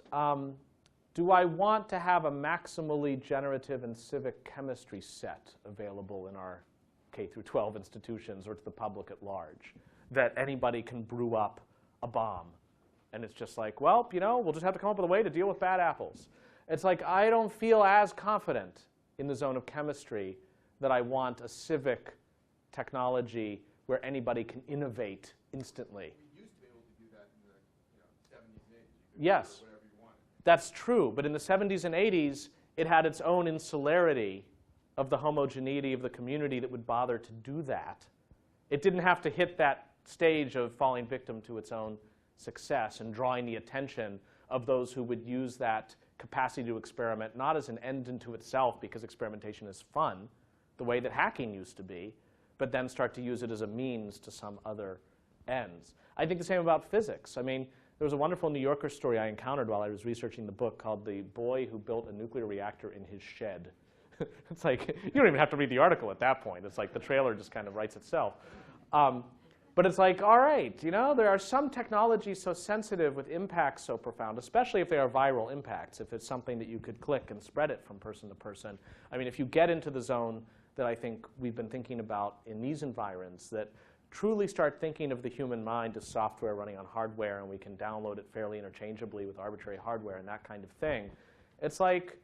do I want to have a maximally generative and civic chemistry set available in our K through 12 institutions or to the public at large, that anybody can brew up a bomb? And it's just like, well, you know, we'll just have to come up with a way to deal with bad apples. It's like, I don't feel as confident in the zone of chemistry that I want a civic technology where anybody can innovate instantly. You used to be able to do that in the 70s and 80s. Yes, whatever you wanted. that's true. But in the 70s and 80s, it had its own insularity of the homogeneity of the community that would bother to do that. It didn't have to hit that stage of falling victim to its own success and drawing the attention of those who would use that capacity to experiment not as an end unto itself, because experimentation is fun, the way that hacking used to be, but then start to use it as a means to some other ends. I think the same about physics. I mean, there was a wonderful New Yorker story I encountered while I was researching the book called The Boy Who Built a Nuclear Reactor in His Shed. It's like, you don't even have to read the article at that point. It's like the trailer just kind of writes itself. But it's like, all right, you know, there are some technologies so sensitive with impacts so profound, especially if they are viral impacts, if it's something that you could click and spread it from person to person. I mean, if you get into the zone that I think we've been thinking about in these environs, that truly start thinking of the human mind as software running on hardware, and we can download it fairly interchangeably with arbitrary hardware and that kind of thing, it's like,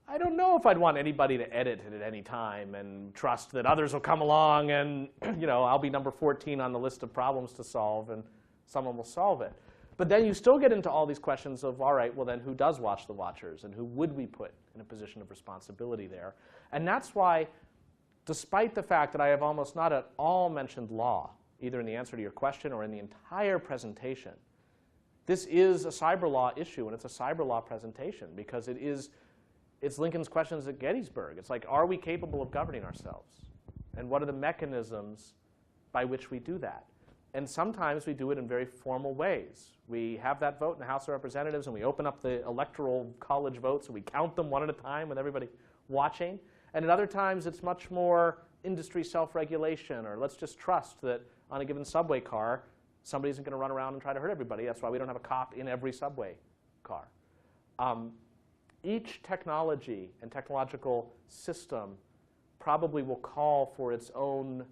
I don't know if I'd want anybody to edit it at any time and trust that others will come along and, you know, I'll be number 14 on the list of problems to solve and someone will solve it. But then you still get into all these questions of, all right, well then who does watch the watchers and who would we put in a position of responsibility there? And that's why, despite the fact that I have almost not at all mentioned law, either in the answer to your question or in the entire presentation, this is a cyber law issue, and it's a cyber law presentation because it's Lincoln's questions at Gettysburg. It's like, are we capable of governing ourselves? And what are the mechanisms by which we do that? And sometimes we do it in very formal ways. We have that vote in the House of Representatives, and we open up the electoral college votes, and we count them one at a time with everybody watching. And at other times, it's much more industry self-regulation, or let's just trust that on a given subway car, somebody isn't going to run around and try to hurt everybody. That's why we don't have a cop in every subway car. Each technology and technological system probably will call for its own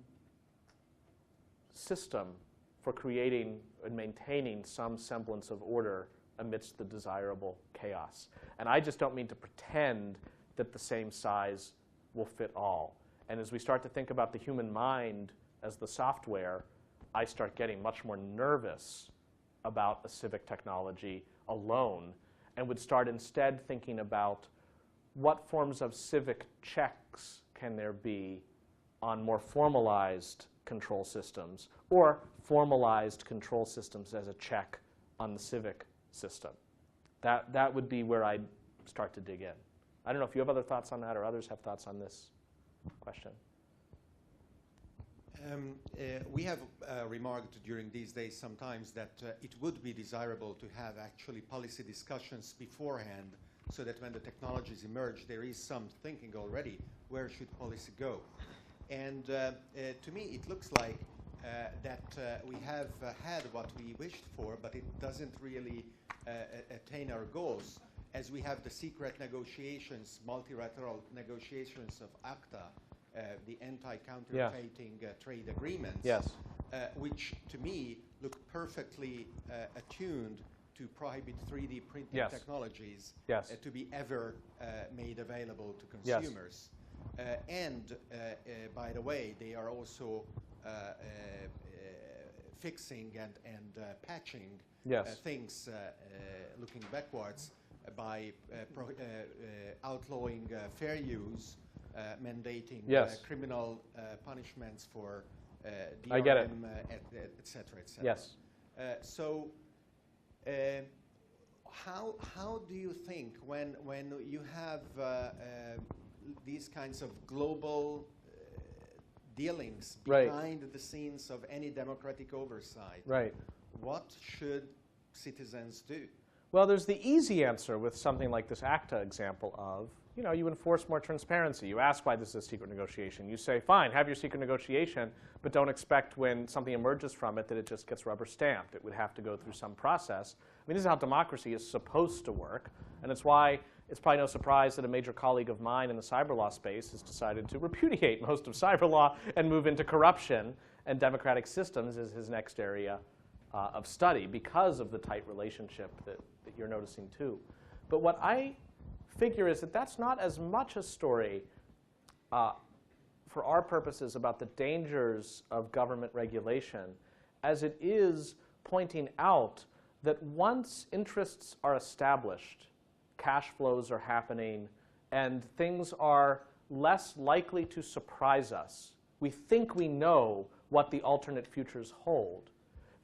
system for creating and maintaining some semblance of order amidst the desirable chaos. And I just don't mean to pretend that the same size will fit all. And as we start to think about the human mind as the software, I start getting much more nervous about a civic technology alone, and would start instead thinking about what forms of civic checks can there be on more formalized control systems, or formalized control systems as a check on the civic system. That would be where I'd start to dig in. I don't know if you have other thoughts on that, or others have thoughts on this question. We have remarked during these days sometimes that it would be desirable to have actually policy discussions beforehand, so that when the technologies emerge, there is some thinking already, where should policy go? And to me, it looks like that we have had what we wished for, but it doesn't really attain our goals, as we have the secret negotiations, multilateral negotiations of ACTA, the anti-counterfeiting trade agreements, Yes. which to me look perfectly attuned to prohibit 3D printing Yes. technologies Yes. to be ever made available to Yes. consumers. And by the way, they are also fixing and patching Yes. things looking backwards by outlawing fair use, mandating Yes. criminal punishments for DRM, I get it. et cetera, et cetera. Yes. So how do you think when you have these kinds of global dealings Right. behind the scenes of any democratic oversight, Right. what should citizens do? Well, there's the easy answer with something like this ACTA example of, you enforce more transparency. You ask why this is a secret negotiation. You say, fine, have your secret negotiation, but don't expect when something emerges from it that it just gets rubber stamped. It would have to go through some process. I mean, this is how democracy is supposed to work, and it's why it's probably no surprise that a major colleague of mine in the cyber law space has decided to repudiate most of cyber law and move into corruption, and democratic systems is his next area of study because of the tight relationship that you're noticing too. But what I figure is that that's not as much a story for our purposes about the dangers of government regulation as it is pointing out that once interests are established, cash flows are happening, and things are less likely to surprise us. We think we know what the alternate futures hold.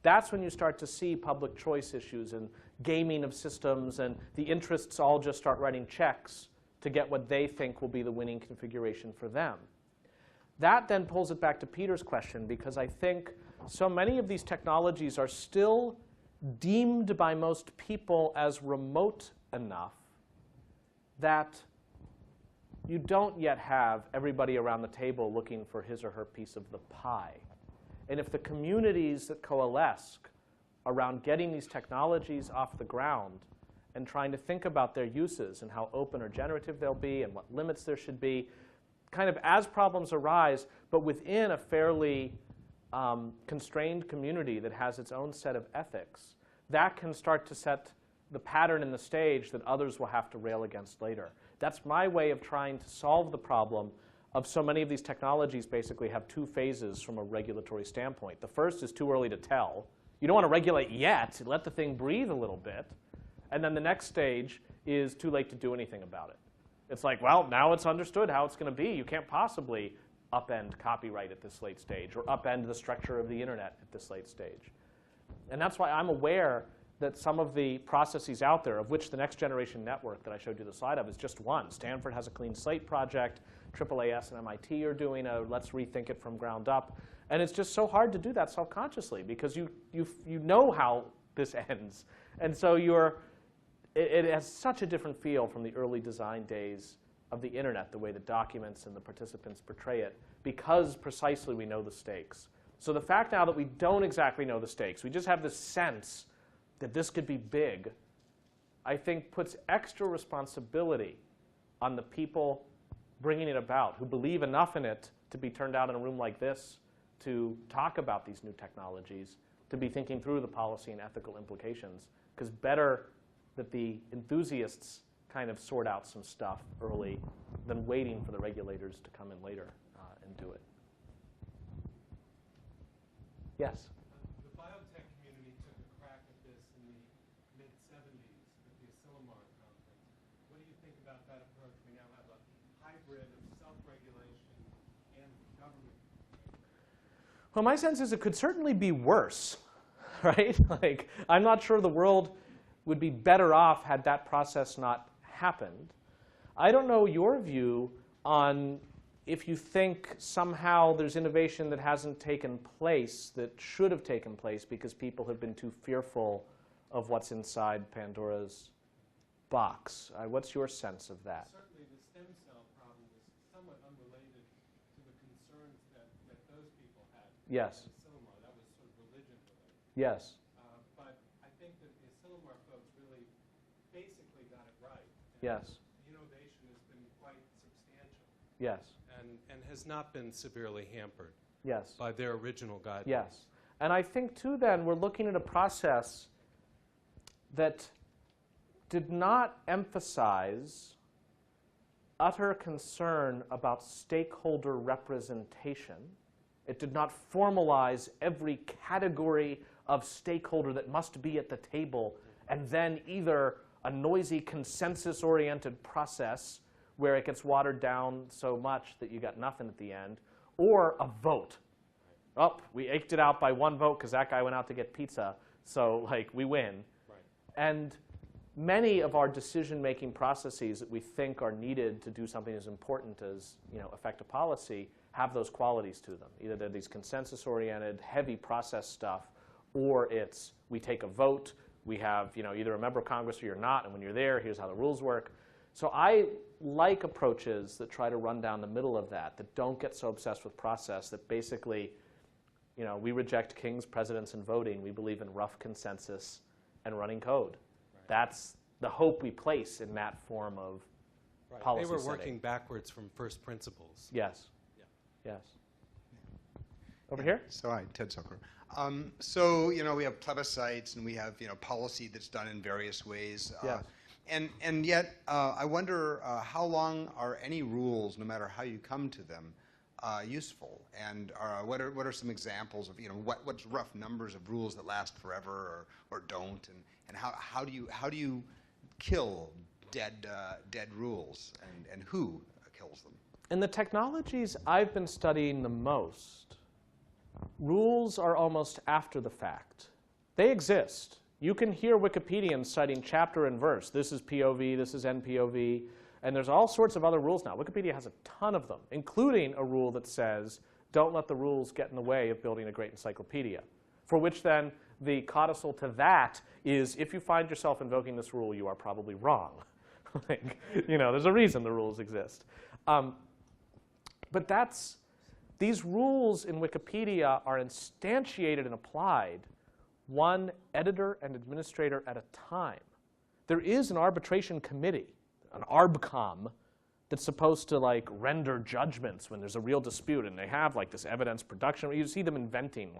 That's when you start to see public choice issues and gaming of systems, and the interests all just start writing checks to get what they think will be the winning configuration for them. That then pulls it back to Peter's question, because I think so many of these technologies are still deemed by most people as remote enough that you don't yet have everybody around the table looking for his or her piece of the pie. And if the communities that coalesce around getting these technologies off the ground and trying to think about their uses and how open or generative they'll be and what limits there should be, kind of as problems arise, but within a fairly constrained community that has its own set of ethics, that can start to set the pattern and the stage that others will have to rail against later. That's my way of trying to solve the problem of so many of these technologies basically have two phases from a regulatory standpoint. The first is too early to tell. You don't want to regulate yet. Let the thing breathe a little bit. And then the next stage is too late to do anything about it. It's like, well, now it's understood how it's going to be. You can't possibly upend copyright at this late stage or upend the structure of the internet at this late stage. And that's why I'm aware that some of the processes out there, of which the next generation network that I showed you the slide of is just one. Stanford has a clean slate project. AAAS and MIT are doing a let's rethink it from ground up. And it's just so hard to do that self-consciously because you know how this ends. And so it has such a different feel from the early design days of the internet, the way the documents and the participants portray it, because precisely we know the stakes. So the fact now that we don't exactly know the stakes, we just have this sense that this could be big, I think puts extra responsibility on the people bringing it about, who believe enough in it to be turned out in a room like this to talk about these new technologies, to be thinking through the policy and ethical implications. Because better that the enthusiasts kind of sort out some stuff early than waiting for the regulators to come in later and do it. Yes? The biotech community took a crack at this in the mid-'70s with the Asilomar conference. What do you think about that approach? We now have a hybrid of self-regulation and government. Well, my sense is it could certainly be worse, right? Like, I'm not sure the world would be better off had that process not happened. I don't know your view on if you think somehow there's innovation that hasn't taken place that should have taken place because people have been too fearful of what's inside Pandora's box. What's your sense of that? Certainly the stem cell problem was somewhat unrelated to the concerns that those people had. Yes. With Asilomar, that was sort of religion related. Yes. But I think that the Asilomar folks really basically got it right. Yes. The innovation has been quite substantial. Yes. And has not been severely hampered Yes. by their original guidelines. Yes. And I think, too, then, we're looking at a process that did not emphasize utter concern about stakeholder representation. It did not formalize every category of stakeholder that must be at the table, and then either a noisy consensus-oriented process where it gets watered down so much that you got nothing at the end, or a vote. Oh, we eked it out by one vote because that guy went out to get pizza, so like we win. Right. And many of our decision-making processes that we think are needed to do something as important as affect a policy have those qualities to them. Either they're these consensus-oriented, heavy process stuff, or it's we take a vote, we have either a member of Congress or you're not, and when you're there, here's how the rules work. So I like approaches that try to run down the middle of that don't get so obsessed with process, that basically, we reject kings, presidents, and voting. We believe in rough consensus and running code. Right. That's the hope we place in that form of policy They were setting. working backwards from first principles. Yes. Yeah. Yes. Over here? So hi, Ted Zucker. So we have plebiscites and we have policy that's done in various ways. Yes. And yet I wonder how long are any rules, no matter how you come to them, useful? And what are some examples of what's rough numbers of rules that last forever or don't? And how do you kill dead rules and who kills them? In the technologies I've been studying the most, rules are almost after the fact. They exist. You can hear Wikipedians citing chapter and verse. This is POV, this is NPOV, and there's all sorts of other rules now. Wikipedia has a ton of them, including a rule that says, don't let the rules get in the way of building a great encyclopedia, for which then the codicil to that is, if you find yourself invoking this rule, you are probably wrong. There's a reason the rules exist. But these rules in Wikipedia are instantiated and applied one editor and administrator at a time. There is an arbitration committee, an ARBCOM, that's supposed to render judgments when there's a real dispute, and they have this evidence production. You see them inventing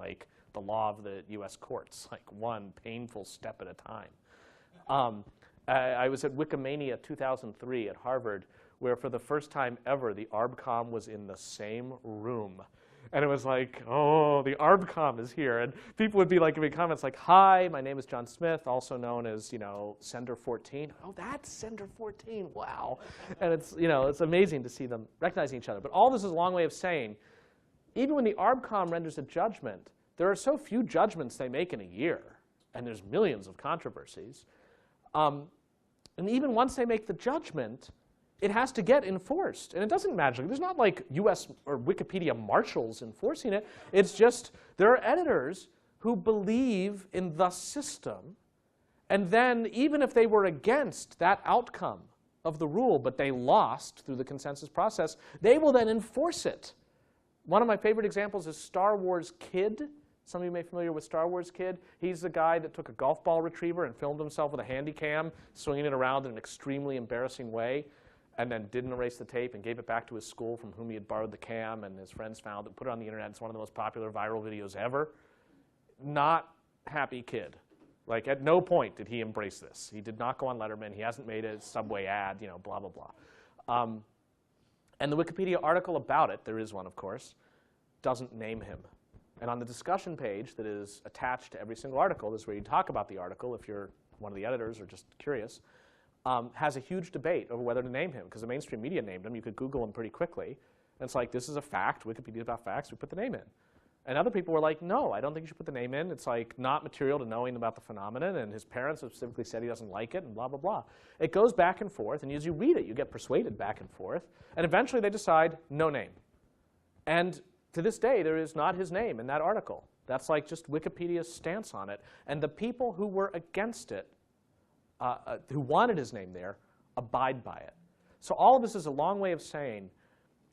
the law of the U.S. courts, one painful step at a time. I was at Wikimania 2003 at Harvard, where for the first time ever the ARBCOM was in the same room. And it was oh, the ARBCOM is here. And people would be giving comments hi, my name is John Smith, also known as, Sender 14. Oh, that's Sender 14, wow. And it's amazing to see them recognizing each other. But all this is a long way of saying, even when the ARBCOM renders a judgment, there are so few judgments they make in a year, and there's millions of controversies. And even once they make the judgment, it has to get enforced. And it doesn't magically. There's not US or Wikipedia marshals enforcing it. It's just there are editors who believe in the system. And then even if they were against that outcome of the rule, but they lost through the consensus process, they will then enforce it. One of my favorite examples is Star Wars Kid. Some of you may be familiar with Star Wars Kid. He's the guy that took a golf ball retriever and filmed himself with a handy cam, swinging it around in an extremely embarrassing way, and then didn't erase the tape and gave it back to his school from whom he had borrowed the cam, and his friends found it, put it on the internet. It's one of the most popular viral videos ever. Not happy kid. Like, at no point did he embrace this. He did not go on Letterman. He hasn't made a Subway ad, you know, blah, blah, blah. And the Wikipedia article about it, there is one, of course, doesn't name him. And on the discussion page that is attached to every single article, this is where you talk about the article if you're one of the editors or just curious, has a huge debate over whether to name him, because the mainstream media named him. You could Google him pretty quickly. And it's like, this is a fact. Wikipedia is about facts. We put the name in. And other people were like, no, I don't think you should put the name in. It's like not material to knowing about the phenomenon, and his parents have specifically said he doesn't like it, and blah, blah, blah. It goes back and forth, and as you read it, you get persuaded back and forth, and eventually they decide no name. And to this day, there is not his name in that article. That's like just Wikipedia's stance on it. And the people who were against it, who wanted his name there, abide by it. So all of this is a long way of saying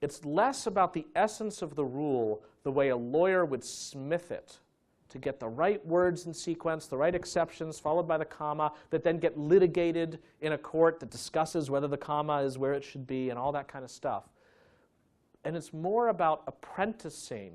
it's less about the essence of the rule, the way a lawyer would smith it to get the right words in sequence, the right exceptions, followed by the comma, that then get litigated in a court that discusses whether the comma is where it should be and all that kind of stuff. And it's more about apprenticing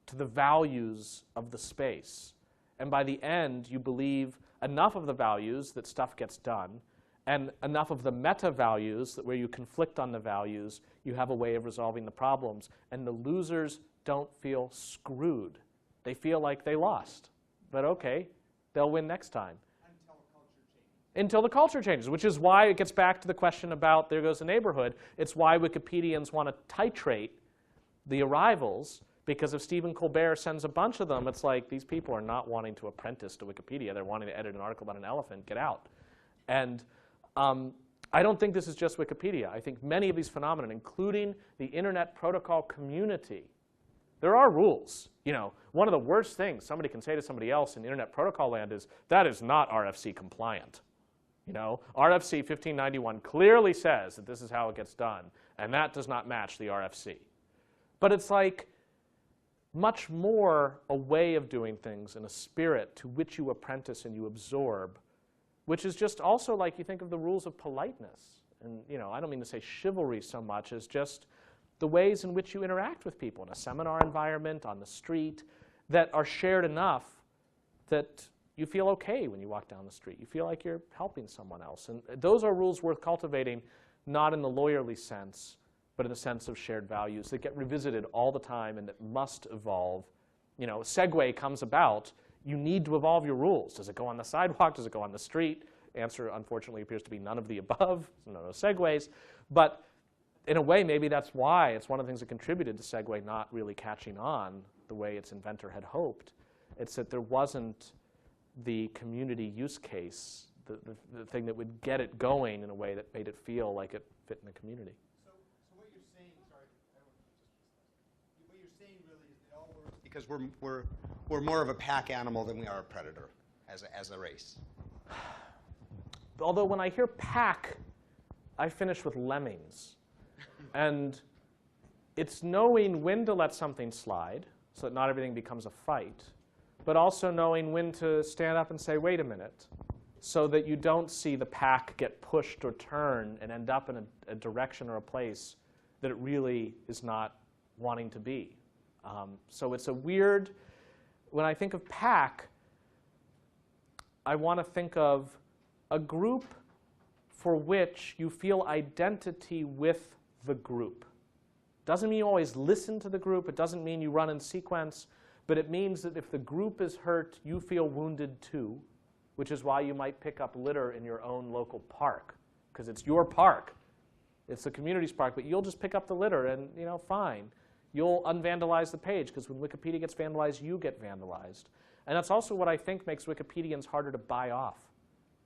to the values of the space. And by the end, you believe enough of the values that stuff gets done, and enough of the meta values that where you conflict on the values, you have a way of resolving the problems. And the losers don't feel screwed. They feel like they lost. But okay, they'll win next time. Until the culture changes, which is why it gets back to the question about there goes the neighborhood. It's why Wikipedians want to titrate the arrivals, because if Stephen Colbert sends a bunch of them, it's like these people are not wanting to apprentice to Wikipedia. They're wanting to edit an article about an elephant. Get out. And I don't think this is just Wikipedia. I think many of these phenomena, including the Internet Protocol community, there are rules. You know, one of the worst things somebody can say to somebody else in Internet Protocol land is, that is not RFC compliant. You know, RFC 1591 clearly says that this is how it gets done, and that does not match the RFC. But it's like much more a way of doing things and a spirit to which you apprentice and you absorb, which is just also like you think of the rules of politeness. And, you know, I don't mean to say chivalry so much as just the ways in which you interact with people in a seminar environment, on the street, that are shared enough that you feel okay when you walk down the street. You feel like you're helping someone else. And those are rules worth cultivating, not in the lawyerly sense, but in the sense of shared values that get revisited all the time and that must evolve. You know, Segway comes about. You need to evolve your rules. Does it go on the sidewalk? Does it go on the street? Answer, unfortunately, appears to be none of the above. No Segways. But in a way, maybe that's why it's one of the things that contributed to Segway not really catching on the way its inventor had hoped. It's that there wasn't the community use case, the thing that would get it going in a way that made it feel like it fit in the community. So what you're saying, sorry, what you're saying really is it all works because we're more of a pack animal than we are a predator as a race. Although when I hear pack, I finish with lemmings. And it's knowing when to let something slide so that not everything becomes a fight, but also knowing when to stand up and say, wait a minute, so that you don't see the pack get pushed or turn and end up in a direction or a place that it really is not wanting to be. So it's a weird, when I think of pack, I want to think of a group for which you feel identity with the group. Doesn't mean you always listen to the group. It doesn't mean you run in sequence. But it means that if the group is hurt, you feel wounded too, which is why you might pick up litter in your own local park, because it's your park. It's the community's park, but you'll just pick up the litter and, you know, fine. You'll unvandalize the page, because when Wikipedia gets vandalized, you get vandalized. And that's also what I think makes Wikipedians harder to buy off.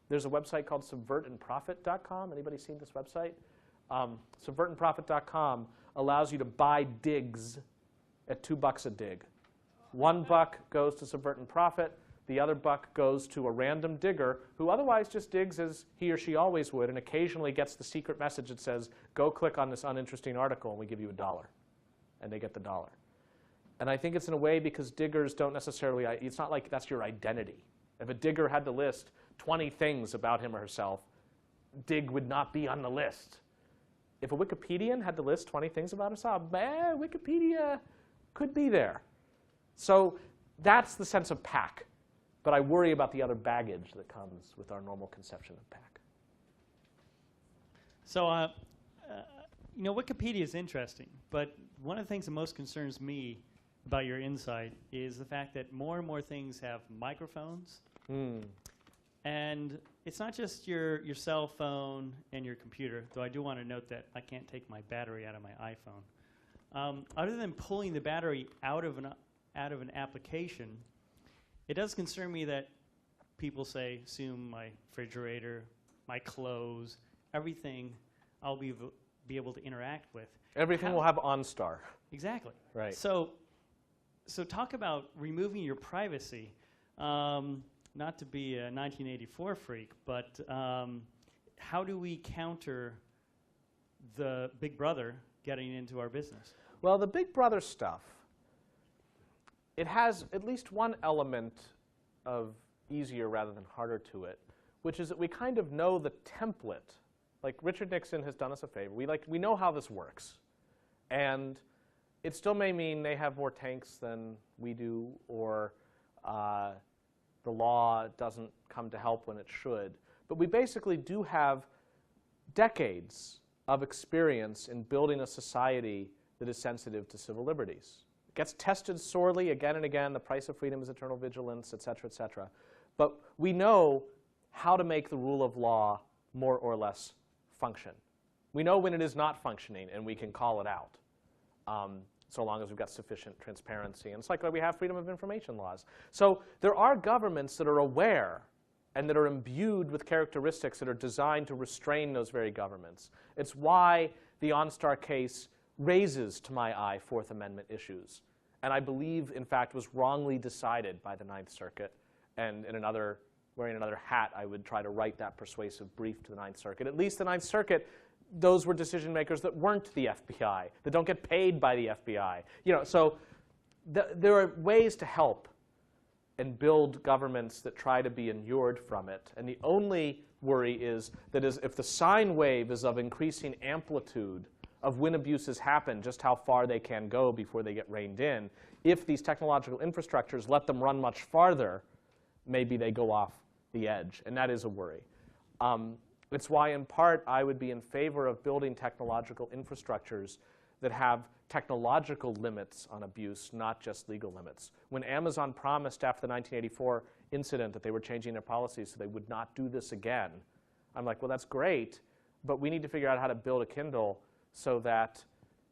There's a website called subvertandprofit.com. Anybody seen this website? Subvertandprofit.com allows you to buy digs at $2 a dig. $1 goes to Subvert and Profit. The other buck goes to a random digger who otherwise just digs as he or she always would and occasionally gets the secret message that says, go click on this uninteresting article and we give you $1. And they get the $1. And I think it's in a way because diggers don't necessarily, it's not like that's your identity. If a digger had to list 20 things about him or herself, dig would not be on the list. If a Wikipedian had to list 20 things about himself, Wikipedia could be there. So that's the sense of pack. But I worry about the other baggage that comes with our normal conception of PAC. So, you know, Wikipedia is interesting, but one of the things that most concerns me about your insight is the fact that more and more things have microphones. And it's not just your cell phone and your computer, though I do want to note that I can't take my battery out of my iPhone. Other than pulling the battery out of an application, it does concern me that people say, assume my refrigerator, my clothes, everything I'll be able to interact with. Everything will have OnStar. Exactly. Right. So talk about removing your privacy. Not to be a 1984 freak, but how do we counter the Big Brother getting into our business? Well, the Big Brother stuff, it has at least one element of easier rather than harder to it, which is that we kind of know the template. Like Richard Nixon has done us a favor. We know how this works. And it still may mean they have more tanks than we do, or the law doesn't come to help when it should. But we basically do have decades of experience in building a society that is sensitive to civil liberties. It gets tested sorely again and again. The price of freedom is eternal vigilance, et cetera, et cetera. But we know how to make the rule of law more or less function. We know when it is not functioning, and we can call it out. So long as we've got sufficient transparency. And it's like we have freedom of information laws. So there are governments that are aware and that are imbued with characteristics that are designed to restrain those very governments. It's why the OnStar case raises, to my eye, Fourth Amendment issues. And I believe, in fact, was wrongly decided by the Ninth Circuit. And wearing another hat, I would try to write that persuasive brief to the Ninth Circuit. At least the Ninth Circuit, those were decision makers that weren't the FBI, that don't get paid by the FBI. You know, so there are ways to help and build governments that try to be inured from it. And the only worry is that if the sine wave is of increasing amplitude of when abuses happen, just how far they can go before they get reined in, if these technological infrastructures let them run much farther, maybe they go off the edge. And that is a worry. It's why, in part, I would be in favor of building technological infrastructures that have technological limits on abuse, not just legal limits. When Amazon promised after the 1984 incident that they were changing their policies so they would not do this again, I'm like, well, that's great, but we need to figure out how to build a Kindle so that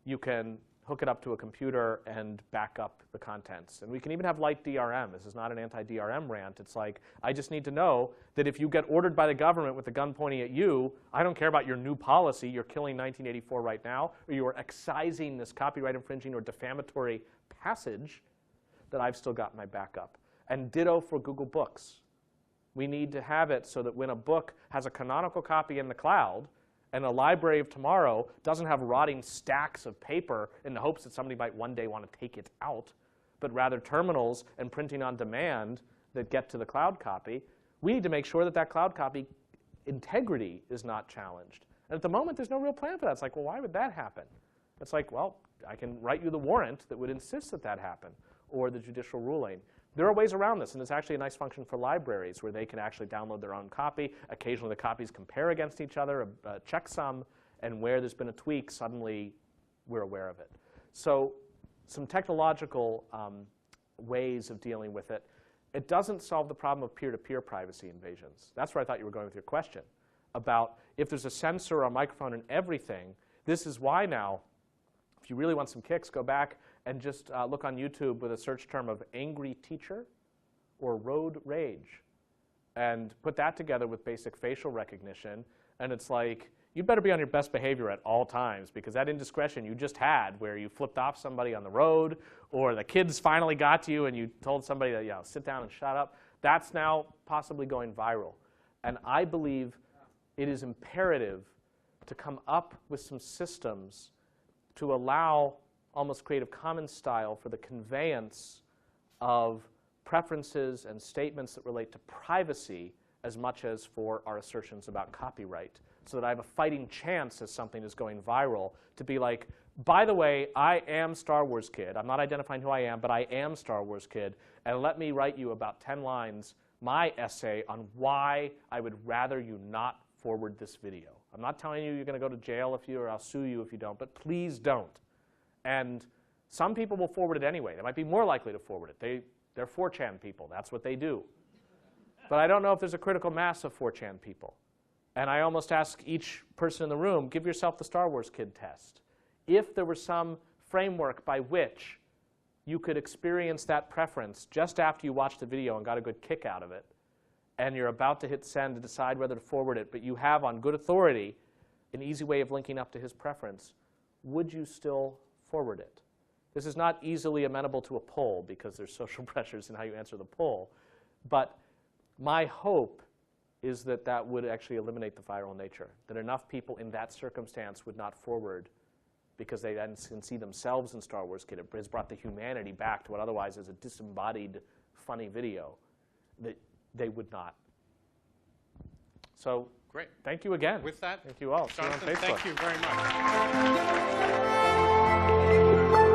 you can hook it up to a computer and back up the contents. And we can even have light DRM. This is not an anti-DRM rant. It's like, I just need to know that if you get ordered by the government with the gun pointing at you, I don't care about your new policy, you're killing 1984 right now, or you are excising this copyright infringing or defamatory passage, that I've still got my backup. And ditto for Google Books. We need to have it so that when a book has a canonical copy in the cloud, and a library of tomorrow doesn't have rotting stacks of paper in the hopes that somebody might one day want to take it out, but rather terminals and printing on demand that get to the cloud copy, we need to make sure that that cloud copy integrity is not challenged. And at the moment, there's no real plan for that. It's like, well, why would that happen? It's like, well, I can write you the warrant that would insist that that happen, or the judicial ruling. There are ways around this, and it's actually a nice function for libraries where they can actually download their own copy. Occasionally, the copies compare against each other, a checksum, and where there's been a tweak, suddenly we're aware of it. So some technological ways of dealing with it. It doesn't solve the problem of peer-to-peer privacy invasions. That's where I thought you were going with your question, about if there's a sensor or a microphone in everything. This is why now, if you really want some kicks, go back and just look on YouTube with a search term of angry teacher or road rage, and put that together with basic facial recognition. And it's like, you'd better be on your best behavior at all times, because that indiscretion you just had where you flipped off somebody on the road, or the kids finally got to you and you told somebody that, yeah, sit down and shut up, that's now possibly going viral. And I believe it is imperative to come up with some systems to allow almost Creative Commons style for the conveyance of preferences and statements that relate to privacy as much as for our assertions about copyright, so that I have a fighting chance as something is going viral to be like, by the way, I am Star Wars Kid. I'm not identifying who I am, but I am Star Wars Kid, and let me write you about 10 lines my essay on why I would rather you not forward this video. I'm not telling you you're going to go to jail if you, or I'll sue you if you don't, but please don't. And some people will forward it anyway. They might be more likely to forward it. They're 4chan people. That's what they do. But I don't know if there's a critical mass of 4chan people. And I almost ask each person in the room, give yourself the Star Wars kid test. If there was some framework by which you could experience that preference just after you watched the video and got a good kick out of it, and you're about to hit send to decide whether to forward it, but you have on good authority an easy way of linking up to his preference, would you still forward it? This is not easily amenable to a poll because there's social pressures in how you answer the poll, but my hope is that that would actually eliminate the viral nature, that enough people in that circumstance would not forward because they then can see themselves in Star Wars Kid. It has brought the humanity back to what otherwise is a disembodied, funny video, that they would not. So Great. Thank you again. With that, thank you all. See you on Jonathan, Facebook. thank you very much.